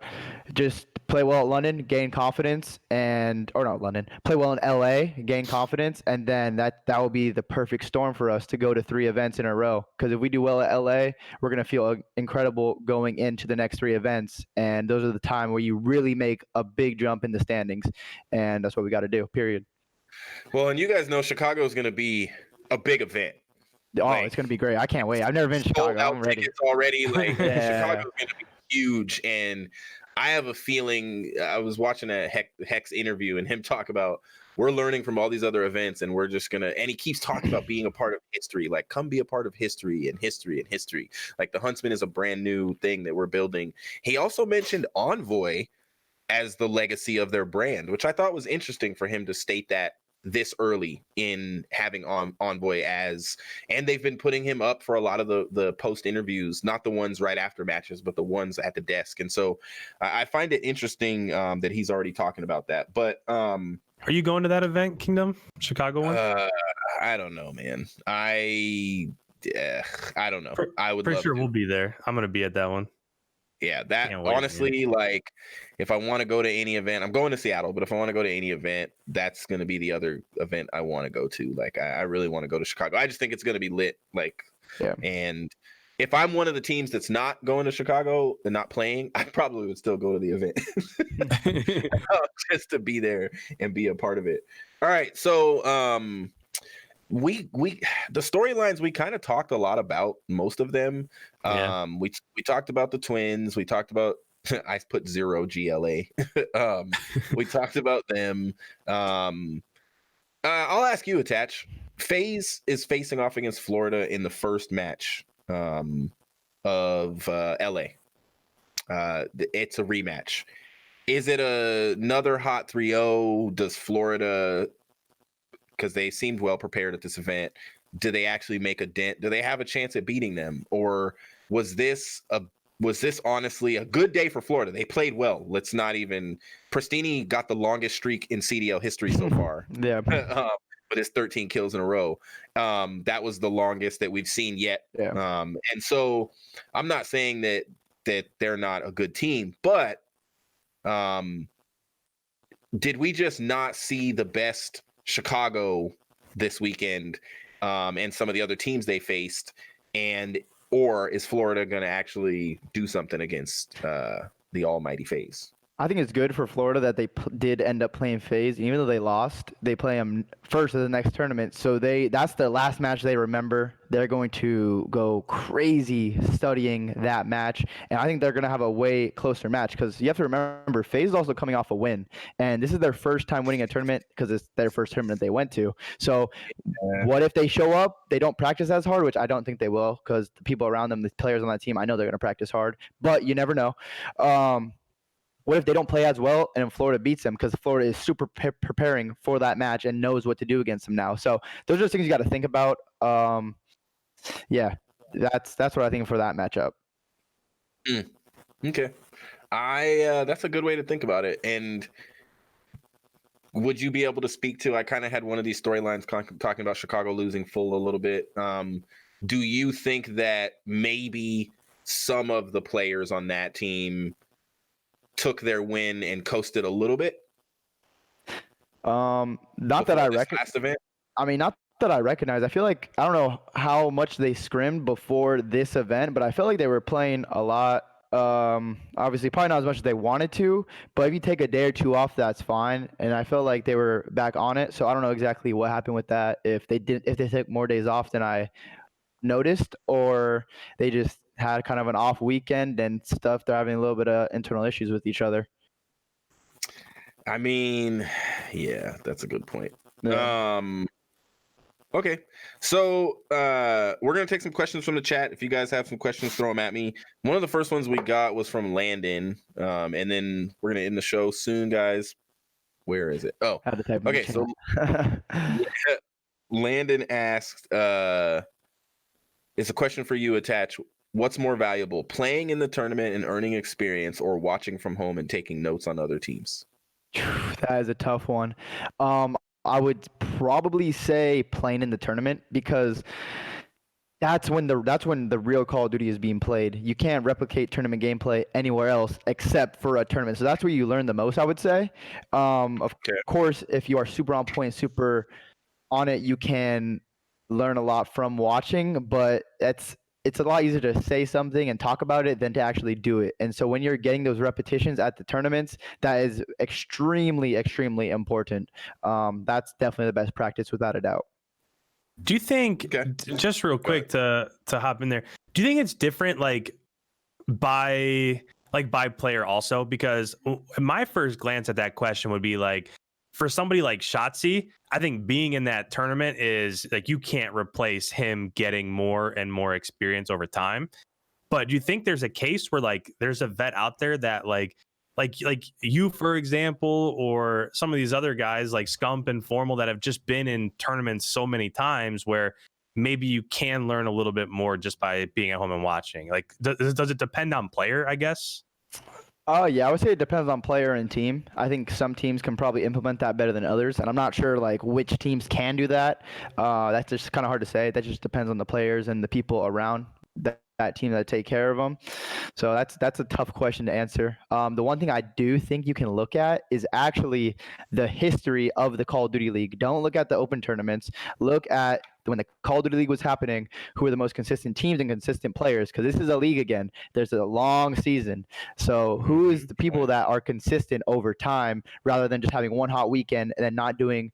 Speaker 2: just play well at London, gain confidence, play well in LA, gain confidence, and then that will be the perfect storm for us to go to 3 events in a row. Because if we do well at LA, we're gonna feel incredible going into the next 3 events, and those are the time where you really make a big jump in the standings, and that's what we got to do. Period.
Speaker 1: Well, and you guys know Chicago is going to be a big event.
Speaker 2: Oh, it's gonna be great! I can't wait. I've never been to Chicago. I'm ready.
Speaker 1: Tickets already. Like,
Speaker 2: Yeah.
Speaker 1: Chicago's going to be huge, and I have a feeling. I was watching a Hex interview and him talk about, we're learning from all these other events, and we're just gonna. And he keeps talking about being a part of history. Like, come be a part of history and history and history. Like, the Huntsmen is a brand new thing that we're building. He also mentioned Envoy as the legacy of their brand, which I thought was interesting for him to state that this early in having Envoy as, and they've been putting him up for a lot of the post interviews, not the ones right after matches, but the ones at the desk. And so I find it interesting that he's already talking about that. But
Speaker 3: are you going to that event, Kingdom? Chicago one?
Speaker 1: I don't know, man. I don't know. I would
Speaker 3: pretty
Speaker 1: love
Speaker 3: sure
Speaker 1: to.
Speaker 3: we'll be there. I'm gonna be at that one.
Speaker 1: Yeah, that
Speaker 3: Can't wait,
Speaker 1: honestly, like, if I want to go to any event, I'm going to Seattle, but if I want to go to any event, that's going to be the other event I want to go to. Like, I really want to go to Chicago. I just think it's going to be lit. Like,
Speaker 2: yeah.
Speaker 1: And if I'm one of the teams that's not going to Chicago and not playing, I probably would still go to the event just to be there and be a part of it. All right. So, we the storylines, we kind of talked a lot about most of them.
Speaker 3: Yeah.
Speaker 1: We talked about the Twins. We talked about I put 0 GLA. We talked about them. I'll ask you, Attach. Faze is facing off against Florida in the first match of LA. It's a rematch. Is it another hot 3-0? Does Florida, because they seemed well prepared at this event, do they actually make a dent? Do they have a chance at beating them? Or was this honestly a good day for Florida? They played well. Let's not even. Pristini got the longest streak in CDL history so far.
Speaker 2: Yeah.
Speaker 1: But it's 13 kills in a row. That was the longest that we've seen yet.
Speaker 2: Yeah.
Speaker 1: And so I'm not saying that they're not a good team, but did we just not see the best Chicago this weekend, and some of the other teams they faced? and or is Florida going to actually do something against the almighty Faze?
Speaker 2: I think it's good for Florida that they did end up playing Faze. Even though they lost, they play them first of the next tournament. So that's the last match they remember. They're going to go crazy studying that match. And I think they're going to have a way closer match because you have to remember, Faze is also coming off a win. And this is their first time winning a tournament because it's their first tournament they went to. So what if they show up, they don't practice as hard, which I don't think they will because the people around them, the players on that team, I know they're going to practice hard. But you never know. What if they don't play as well and Florida beats them because Florida is super preparing for that match and knows what to do against them now. So those are the things you got to think about. Yeah, that's what I think for that matchup.
Speaker 1: Okay, that's a good way to think about it. And would you be able to speak to? I kind of had one of these storylines talking about Chicago losing full a little bit. Do you think that maybe some of the players on that team took their win and coasted a little bit?
Speaker 2: Not that I recognize. I mean, not that I recognize. I feel like I don't know how much they scrimmed before this event, but I felt like they were playing a lot. Obviously, probably not as much as they wanted to, but if you take a day or two off, that's fine. And I felt like they were back on it. So I don't know exactly what happened with that. If they took more days off than I noticed, or they just had kind of an off weekend and stuff. They're having a little bit of internal issues with each other.
Speaker 1: I mean, yeah, that's a good point.
Speaker 2: Yeah.
Speaker 1: Okay, so we're gonna take some questions from the chat. If you guys have some questions, throw them at me. One of the first ones we got was from Landon, and then we're gonna end the show soon, guys. Where is it? Oh, okay. So Landon asked, it's a question for you, Attach. What's more valuable, playing in the tournament and earning experience, or watching from home and taking notes on other teams?
Speaker 2: That is a tough one. I would probably say playing in the tournament because that's when the real Call of Duty is being played. You can't replicate tournament gameplay anywhere else except for a tournament. So that's where you learn the most, I would say. Of course, if you are super on point, super on it, you can learn a lot from watching, but it's a lot easier to say something and talk about it than to actually do it. And so when you're getting those repetitions at the tournaments, that is extremely, extremely important. That's definitely the best practice without a doubt.
Speaker 3: Do you think, just real quick to hop in there, do you think it's different by player also? Because my first glance at that question would be like, for somebody like Shotzi, I think being in that tournament is like you can't replace him getting more and more experience over time. But do you think there's a case where like there's a vet out there that like you, for example, or some of these other guys like Scump and Formal that have just been in tournaments so many times where maybe you can learn a little bit more just by being at home and watching? Like, does it depend on player, I guess?
Speaker 2: Yeah, I would say it depends on player and team. I think some teams can probably implement that better than others, and I'm not sure like which teams can do that. That's just kind of hard to say. That just depends on the players and the people around that team that take care of them. So that's a tough question to answer. The one thing I do think you can look at is actually the history of the Call of Duty League. Don't look at the open tournaments. Look at when the Call of Duty League was happening, who are the most consistent teams and consistent players, because this is a league again. There's a long season. So who is the people that are consistent over time rather than just having one hot weekend and then not doing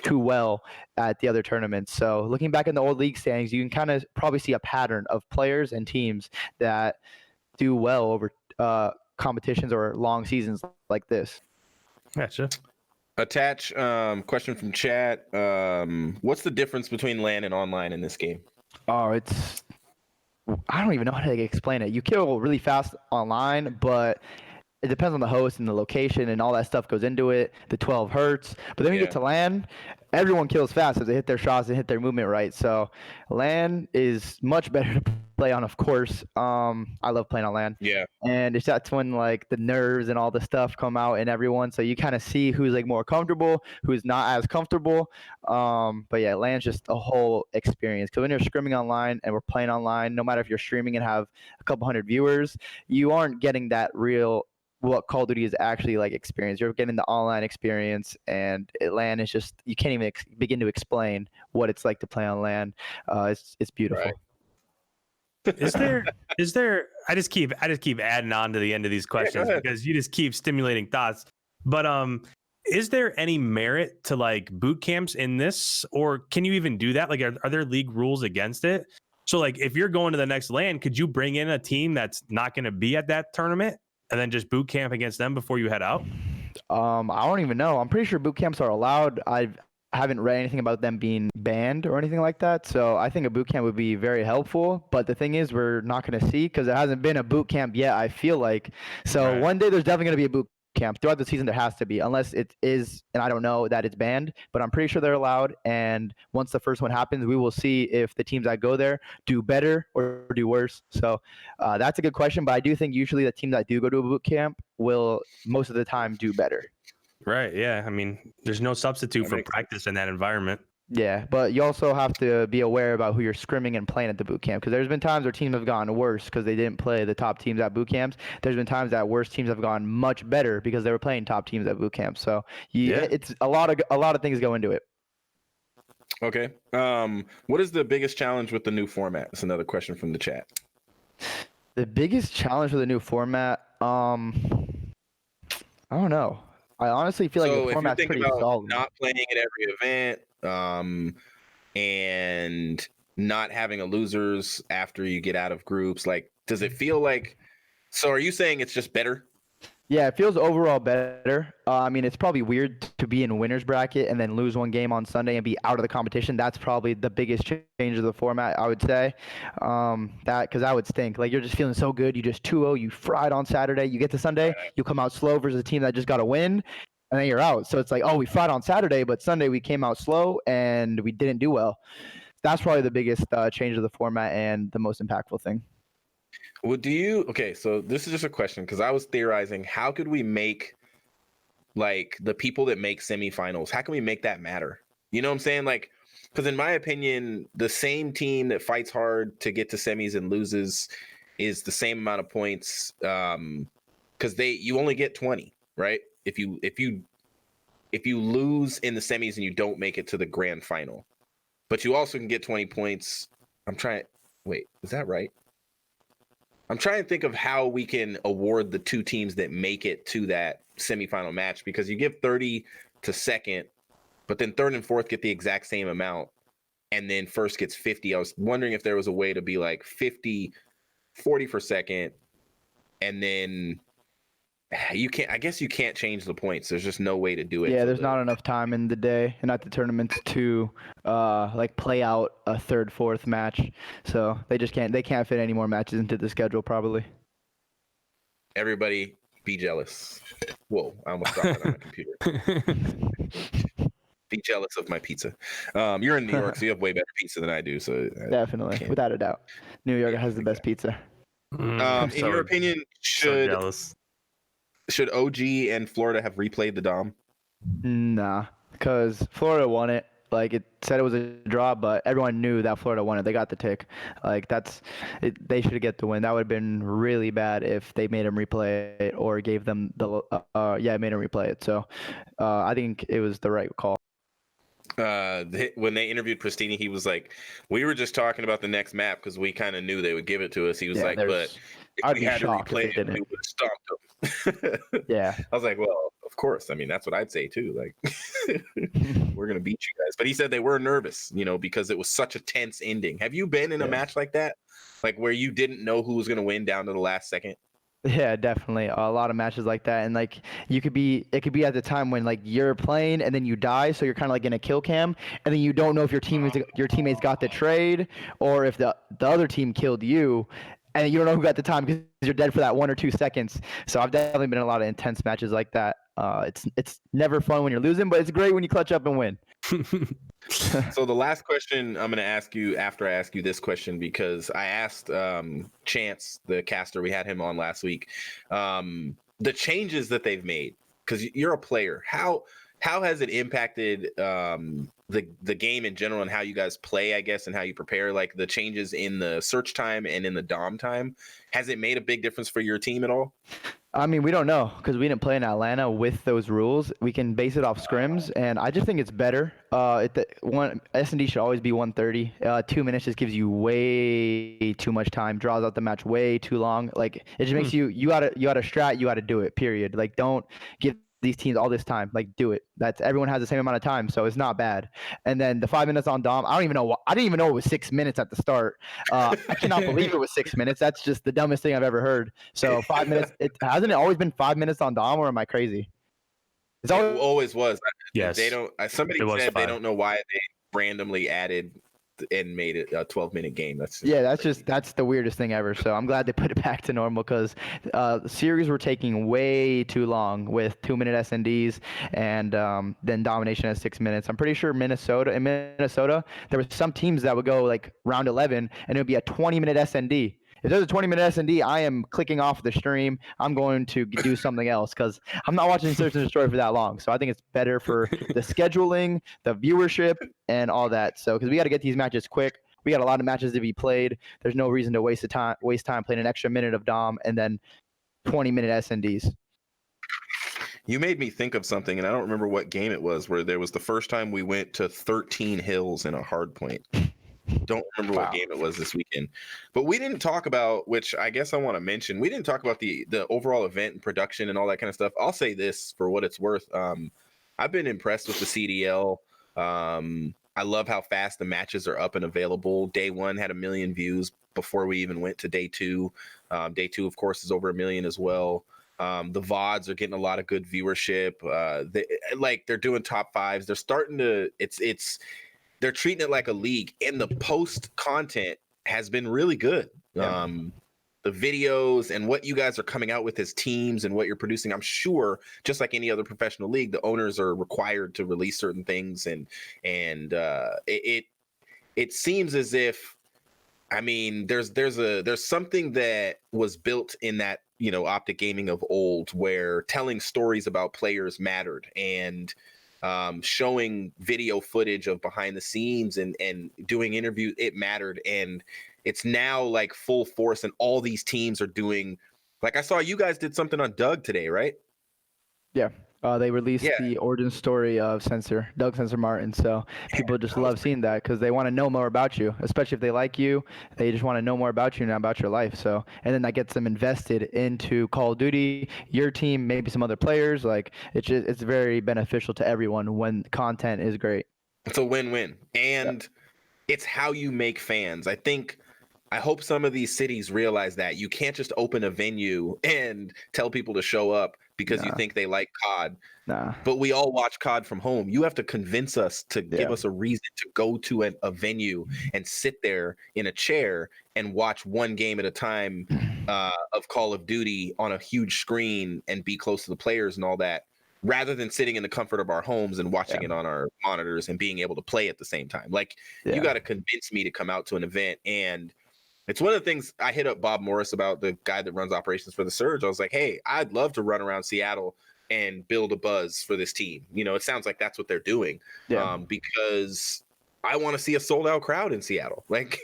Speaker 2: too well at the other tournaments? So looking back in the old league standings, you can kind of probably see a pattern of players and teams that do well over competitions or long seasons like this.
Speaker 3: Gotcha.
Speaker 1: Attach, question from chat. What's the difference between LAN and online in this game?
Speaker 2: Oh, I don't even know how to explain it. You kill really fast online, but it depends on the host and the location and all that stuff goes into it. The 12 hertz. But then you get to LAN, everyone kills fast if they hit their shots and hit their movement right. So LAN is much better to play on, of course. I love playing on LAN.
Speaker 1: Yeah.
Speaker 2: And that's when like the nerves and all the stuff come out in everyone. So you kind of see who's like more comfortable, who's not as comfortable. But yeah, LAN's just a whole experience. Because when you're scrimming online and we're playing online, no matter if you're streaming and have a couple hundred viewers, you aren't getting that real what Call of Duty is actually like experience. You're getting the online experience, and LAN is just, you can't even begin to explain what it's like to play on LAN. It's beautiful.
Speaker 1: Right.
Speaker 3: Is there I just keep adding on to the end of these questions because you just keep stimulating thoughts. But is there any merit to like boot camps in this, or can you even do that? Like are there league rules against it? So like if you're going to the next LAN, could you bring in a team that's not going to be at that tournament and then just boot camp against them before you head out?
Speaker 2: I don't even know. I'm pretty sure boot camps are allowed. I haven't read anything about them being banned or anything like that. So I think a boot camp would be very helpful. But the thing is, we're not going to see because there hasn't been a boot camp yet, I feel like. So
Speaker 3: Right.
Speaker 2: one day there's definitely going to be a boot camp. Throughout the season, there has to be, unless it is, and I don't know that it's banned, but I'm pretty sure they're allowed. And once the first one happens, we will see if the teams that go there do better or do worse. So that's a good question. But I do think usually the teams that do go to a boot camp will most of the time do better.
Speaker 3: Right. Yeah. I mean, there's no substitute for practice in that environment.
Speaker 2: Yeah, but you also have to be aware about who you're scrimming and playing at the boot camp because there's been times where teams have gone worse because they didn't play the top teams at boot camps. There's been times that worse teams have gone much better because they were playing top teams at boot camp. So it's a lot of things go into it.
Speaker 1: Okay. What is the biggest challenge with the new format? That's another question from the chat.
Speaker 2: The biggest challenge with the new format, I don't know. I honestly feel like the format's pretty solid.
Speaker 1: Not playing at every event, and not having a losers after you get out of groups, like, does it feel like? So, are you saying it's just better?
Speaker 2: Yeah, it feels overall better. I mean, it's probably weird to be in winner's bracket and then lose one game on Sunday and be out of the competition. That's probably the biggest change of the format, I would say. Because that would stink. Like, you're just feeling so good. You just 2-0, you fried on Saturday. You get to Sunday, you come out slow versus a team that just got a win, and then you're out. So it's like, oh, we fried on Saturday, but Sunday we came out slow and we didn't do well. That's probably the biggest change of the format and the most impactful thing.
Speaker 1: Well, okay, so this is just a question because I was theorizing, how could we make, like, the people that make semifinals, how can we make that matter? You know what I'm saying? Like, because in my opinion, the same team that fights hard to get to semis and loses is the same amount of points, because you only get 20, right? If you lose in the semis and you don't make it to the grand final, but you also can get 20 points. Wait, is that right? I'm trying to think of how we can award the two teams that make it to that semifinal match, because you give 30 to second, but then third and fourth get the exact same amount, and then first gets 50. I was wondering if there was a way to be like 50, 40 for second, and then I guess you can't change the points. There's just no way to do it.
Speaker 2: Yeah, there's not enough time in the day and at the tournaments to like play out a third, fourth match. So they can't fit any more matches into the schedule probably.
Speaker 1: Everybody be jealous. Whoa, I almost dropped it on my computer. Be jealous of my pizza. You're in New York, so you have way better pizza than I do. So
Speaker 2: definitely, without a doubt, New York has the best pizza.
Speaker 1: In your opinion, should OG and Florida have replayed the Dom?
Speaker 2: Nah, because Florida won it. Like, it said it was a draw, but everyone knew that Florida won it. They got the tick. Like, they should get the win. That would have been really bad if they made him replay it or gave them made him replay it. So I think it was the right call.
Speaker 1: When they interviewed Pristini, he was like, we were just talking about the next map because we kind of knew they would give it to us. He was like, but
Speaker 2: I'd be shocked if they didn't.
Speaker 1: We would have stomped them.
Speaker 2: Yeah.
Speaker 1: I was like, well, of course. I mean, that's what I'd say too. Like, we're going to beat you guys. But he said they were nervous, because it was such a tense ending. Have you been in a match like that? Like, where you didn't know who was going to win down to the last second?
Speaker 2: Yeah, definitely. A lot of matches like that. And like, it could be at the time when like you're playing and then you die. So you're kind of like in a kill cam, and then you don't know if your teammates got the trade or if the other team killed you, and you don't know who got the time because you're dead for that 1 or 2 seconds. So I've definitely been in a lot of intense matches like that. It's never fun when you're losing, but it's great when you clutch up and win.
Speaker 1: So the last question I'm going to ask you after I ask you this question, because I asked Chance, the caster, we had him on last week, the changes that they've made, because you're a player. How has it impacted the game in general and how you guys play, I guess, and how you prepare, like the changes in the search time and in the Dom time? Has it made a big difference for your team at all?
Speaker 2: I mean, we don't know because we didn't play in Atlanta with those rules. We can base it off scrims, and I just think it's better. One S&D should always be 130. 2 minutes just gives you way too much time, draws out the match way too long. Like it just makes you gotta strat, you gotta do it. Period. Like don't give these teams all this time. Like do it. That's everyone has the same amount of time, so it's not bad. And then the 5 minutes on Dom, I didn't even know it was 6 minutes at the start. I cannot believe it was 6 minutes. That's just the dumbest thing I've ever heard. So 5 minutes. Hasn't it always been 5 minutes on Dom, or am I crazy? It's
Speaker 1: It always was.
Speaker 3: Yes.
Speaker 1: They don't. Somebody said they don't know why they randomly added and made it a 12-minute game. That's
Speaker 2: the weirdest thing ever. So I'm glad they put it back to normal because the series were taking way too long with 2-minute SNDs and then domination at 6 minutes. I'm pretty sure Minnesota there was some teams that would go like round 11 and it would be a 20-minute SND. If there's a 20-minute S&D, I am clicking off the stream. I'm going to do something else because I'm not watching Search and Destroy for that long. So I think it's better for the scheduling, the viewership, and all that. So because we got to get these matches quick. We got a lot of matches to be played. There's no reason to waste time playing an extra minute of Dom and then 20-minute S&Ds.
Speaker 1: You made me think of something, and I don't remember what game it was, where there was the first time we went to 13 hills in a hard point. Don't remember what game it was this weekend, but we didn't talk about, which I guess I want to mention, we didn't talk about the overall event and production and all that kind of stuff. I'll say this for what it's worth. I've been impressed with the CDL. I love how fast the matches are up and available. Day 1 had 1 million views before we even went to day 2. Day 2, of course, is over 1 million as well. The VODs are getting a lot of good viewership. They're doing top 5s. They're starting to, they're treating it like a league, and the post content has been really good.
Speaker 2: Yeah.
Speaker 1: The videos and what you guys are coming out with as teams and what you're producing, I'm sure, just like any other professional league, the owners are required to release certain things, and it seems as if, I mean, there's something that was built in that, Optic Gaming of old, where telling stories about players mattered, and showing video footage of behind the scenes and doing interviews, it mattered. And it's now like full force, and all these teams are doing, like, I saw you guys did something on Doug today, right?
Speaker 2: Yeah. They released the origin story of Doug Sensor Martin. So people just love seeing that because they want to know more about you, especially if they like you. They just want to know more about you and about your life. So, and then that gets them invested into Call of Duty, your team, maybe some other players. Like it's very beneficial to everyone when content is great.
Speaker 1: It's a win-win, and it's how you make fans. I hope some of these cities realize that you can't just open a venue and tell people to show up because you think they like COD. But we all watch COD from home. You have to convince us to give us a reason to go to a venue and sit there in a chair and watch one game at a time of Call of Duty on a huge screen and be close to the players and all that, rather than sitting in the comfort of our homes and watching it on our monitors and being able to play at the same time. Like, you got to convince me to come out to an event. And it's one of the things I hit up Bob Morris about, the guy that runs operations for the Surge. I was like, hey, I'd love to run around Seattle and build a buzz for this team. It sounds like that's what they're doing, because I want to see a sold out crowd in Seattle. Like,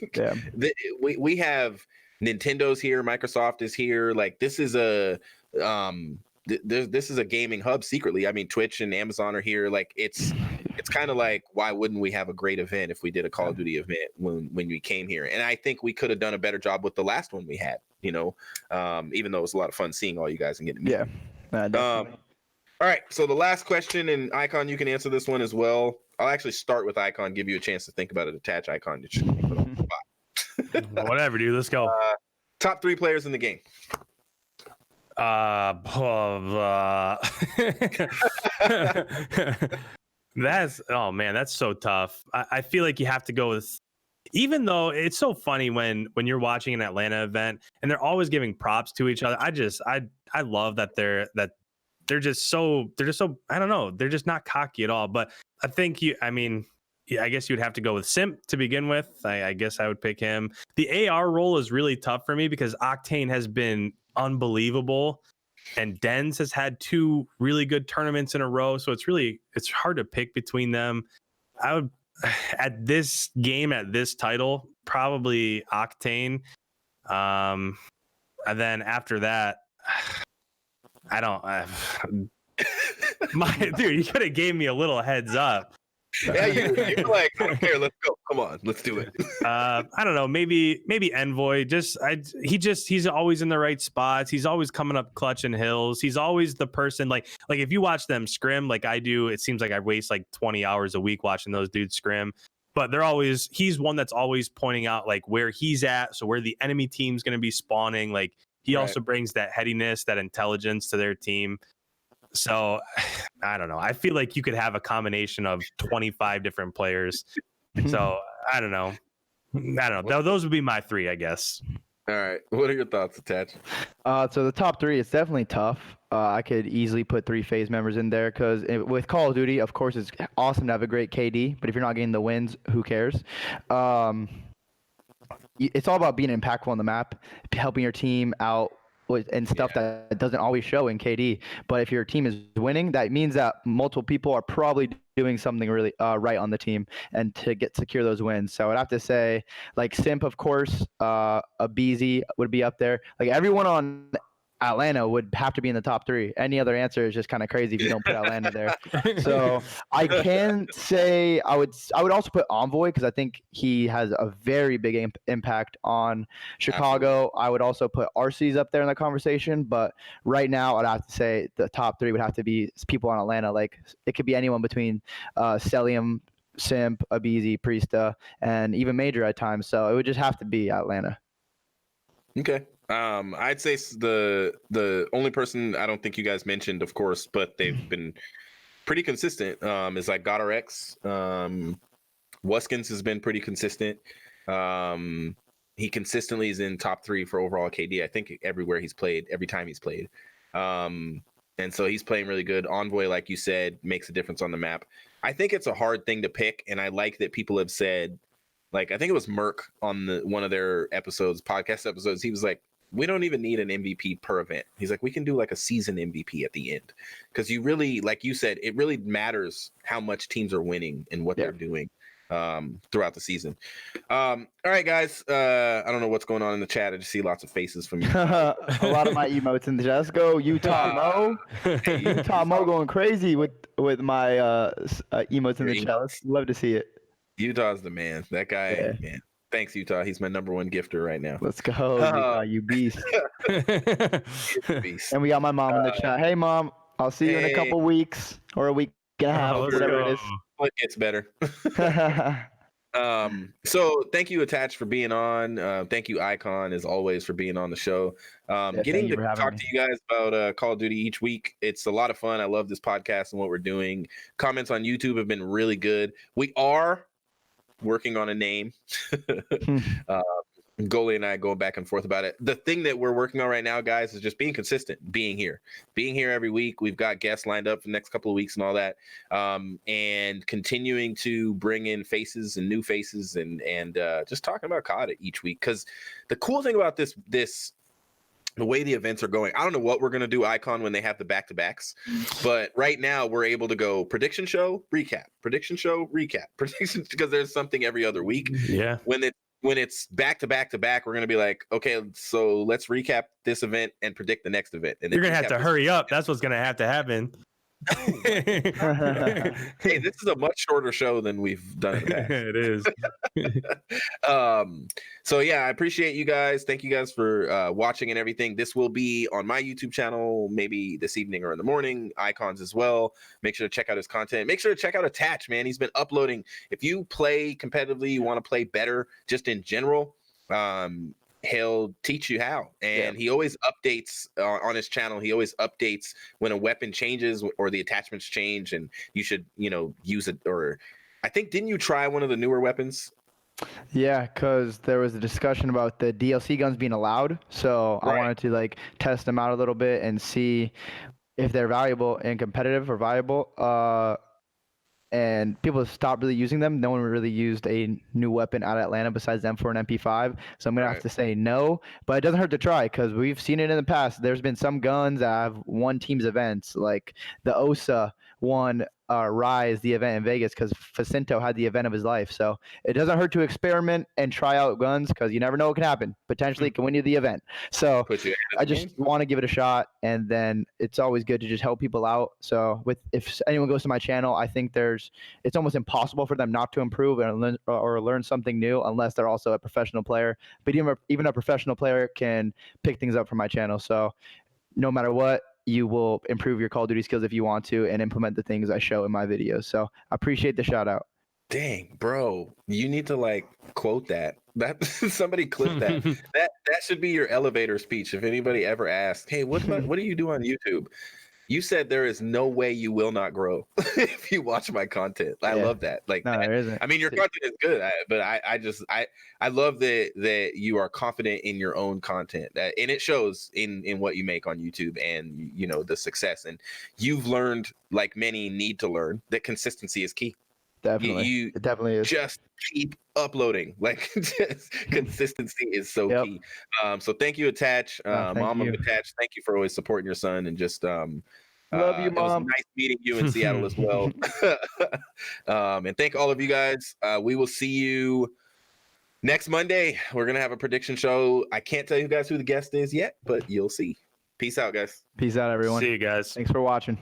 Speaker 1: we have Nintendo's here, Microsoft is here. Like, this is a this is a gaming hub secretly. I mean, Twitch and Amazon are here. Like, it's kind of like, why wouldn't we have a great event if we did a Call of Duty event when we came here? And I think we could have done a better job with the last one we had, even though it was a lot of fun seeing all you guys and getting to meet. All right, so the last question, and Icon, you can answer this one as well. I'll actually start with Icon, give you a chance to think about it. Attach, Icon.
Speaker 3: Whatever, dude. Let's go.
Speaker 1: Top 3 players in the game.
Speaker 3: That's so tough. I feel like you have to go with, even though it's so funny when you're watching an Atlanta event and they're always giving props to each other. I love that they're just so I don't know, they're just not cocky at all. But I think I guess you'd have to go with Simp to begin with. I guess I would pick him. The AR role is really tough for me because Octane has been unbelievable, and Dens has had 2 really good tournaments in a row. So it's hard to pick between them. I would, at this game, at this title, probably Octane. And then after that, I don't. Dude, you could have gave me a little heads up.
Speaker 1: Yeah, you're like, I don't care. Let's go. Come on, let's do it.
Speaker 3: I don't know. Maybe Envoy. He's always in the right spots. He's always coming up clutch in hills. He's always the person like if you watch them scrim like I do, it seems like I waste like 20 hours a week watching those dudes scrim. But he's one that's always pointing out like where he's at, so where the enemy team's going to be spawning. Like he also brings that headiness, that intelligence to their team. So I don't know. I feel like you could have a combination of 25 different players. So I don't know. Those would be my three, I guess.
Speaker 1: All right. What are your thoughts, Attach?
Speaker 2: So the top three, it's definitely tough. I could easily put 3 Faze members in there because with Call of Duty, of course, it's awesome to have a great KD. But if you're not getting the wins, who cares? It's all about being impactful on the map, helping your team out and stuff that doesn't always show in KD. But if your team is winning, that means that multiple people are probably doing something really right on the team and to secure those wins. So I'd have to say, like Simp, of course, Abizi would be up there. Like everyone on Atlanta would have to be in the top 3. Any other answer is just kind of crazy if you don't put Atlanta there. So I can say I would also put Envoy because I think he has a very big impact on Chicago. Absolutely. I would also put RC's up there in the conversation, but right now I'd have to say the top 3 would have to be people on Atlanta. Like it could be anyone between Celium, Simp, Abizi, Priesta, and even Major at times. So it would just have to be Atlanta.
Speaker 1: Okay. I'd say the only person I don't think you guys mentioned, of course, but they've been pretty consistent, is like GodRx. Wuskins has been pretty consistent. He consistently is in top 3 for overall KD, I think, everywhere he's played, every time he's played. And so he's playing really good. Envoy, like you said, makes a difference on the map. I think it's a hard thing to pick, and I like that people have said, like, I think it was Merc on one of their podcast episodes, he was like, we don't even need an MVP per event. He's like, we can do like a season MVP at the end. Because you really, like you said, it really matters how much teams are winning and what they're doing throughout the season. All right, guys. I don't know what's going on in the chat. I just see lots of faces from you.
Speaker 2: A lot of my emotes in the chat. Let's go, Utah Mo. Utah Mo going crazy with my emotes in the chat. Love to see it.
Speaker 1: Utah's the man. That guy, man. Thanks, Utah. He's my #1 gifter right now.
Speaker 2: Let's go, Utah, you beast. And we got my mom in the chat. Hey, Mom. I'll see you in a couple weeks or a week and a half, whatever it is.
Speaker 1: It gets better. So thank you, Attach, for being on. Thank you, Icon, as always, for being on the show. Getting to talk to you guys about Call of Duty each week, it's a lot of fun. I love this podcast and what we're doing. Comments on YouTube have been really good. We are working on a name. Goalie and I going back and forth about it. The thing that we're working on right now, guys, is just being consistent, being here every week. We've got guests lined up for the next couple of weeks and all that, and continuing to bring in faces and new faces and just talking about COD each week. Because the cool thing about this the way the events are going, I don't know what we're going to do, Icon, when they have the back-to-backs, but right now we're able to go prediction show, recap, predictions, because there's something every other week.
Speaker 3: Yeah.
Speaker 1: When it's back-to-back, we're going to be like, okay, so let's recap this event and predict the next event. And
Speaker 3: you're going to have to hurry up. That's what's going to happen.
Speaker 1: Hey, this is a much shorter show than we've done in the past.
Speaker 3: It is.
Speaker 1: So yeah, I appreciate you guys. Thank you guys for watching and everything. This will be on my YouTube channel maybe this evening or in the morning. Icons as well. Make sure to check out his content. Make sure to check out Attach, man. He's been uploading. If you play competitively, you want to play better just in general, he'll teach you how, and he always updates on his channel. He always updates when a weapon changes or the attachments change, and you should, use it. Or I think, didn't you try one of the newer weapons?
Speaker 2: Yeah, because there was a discussion about the DLC guns being allowed, so I wanted to test them out a little bit and see if they're valuable and competitive or viable. And people stopped really using them. No one really used a new weapon out of Atlanta besides M4 and MP5. So I'm going to have to say no. But it doesn't hurt to try because we've seen it in the past. There's been some guns that have won teams events. Like the OSA won Rise, the event in Vegas, because Jacinto had the event of his life. So it doesn't hurt to experiment and try out guns, because you never know what can happen. Potentially, it can win you the event. So
Speaker 1: Put you
Speaker 2: I just want to give it a shot, and then it's always good to just help people out. So if anyone goes to my channel, I think it's almost impossible for them not to improve or learn something new unless they're also a professional player. But even a professional player can pick things up from my channel. So no matter what, you will improve your Call of Duty skills if you want to, and implement the things I show in my videos. So I appreciate the shout out.
Speaker 1: Dang, bro, you need to like quote that. That somebody clip that. That should be your elevator speech. If anybody ever asks, "Hey, what do you do on YouTube?" You said there is no way you will not grow if you watch my content. I love that. Like,
Speaker 2: no, there isn't.
Speaker 1: I mean, your content is good, but I love that you are confident in your own content, and it shows in what you make on YouTube, and you know the success. And you've learned, like many need to learn, that consistency is key.
Speaker 2: Definitely, it definitely is.
Speaker 1: Just keep uploading. Like, just consistency is so key. So thank you, Attach, Mom of Attach. Thank you for always supporting your son, and just
Speaker 2: love you, Mom.
Speaker 1: It was nice meeting you in Seattle as well. And thank all of you guys. We will see you next Monday. We're gonna have a prediction show. I can't tell you guys who the guest is yet, but you'll see. Peace out, guys.
Speaker 2: Peace out, everyone.
Speaker 3: See you guys.
Speaker 2: Thanks for watching.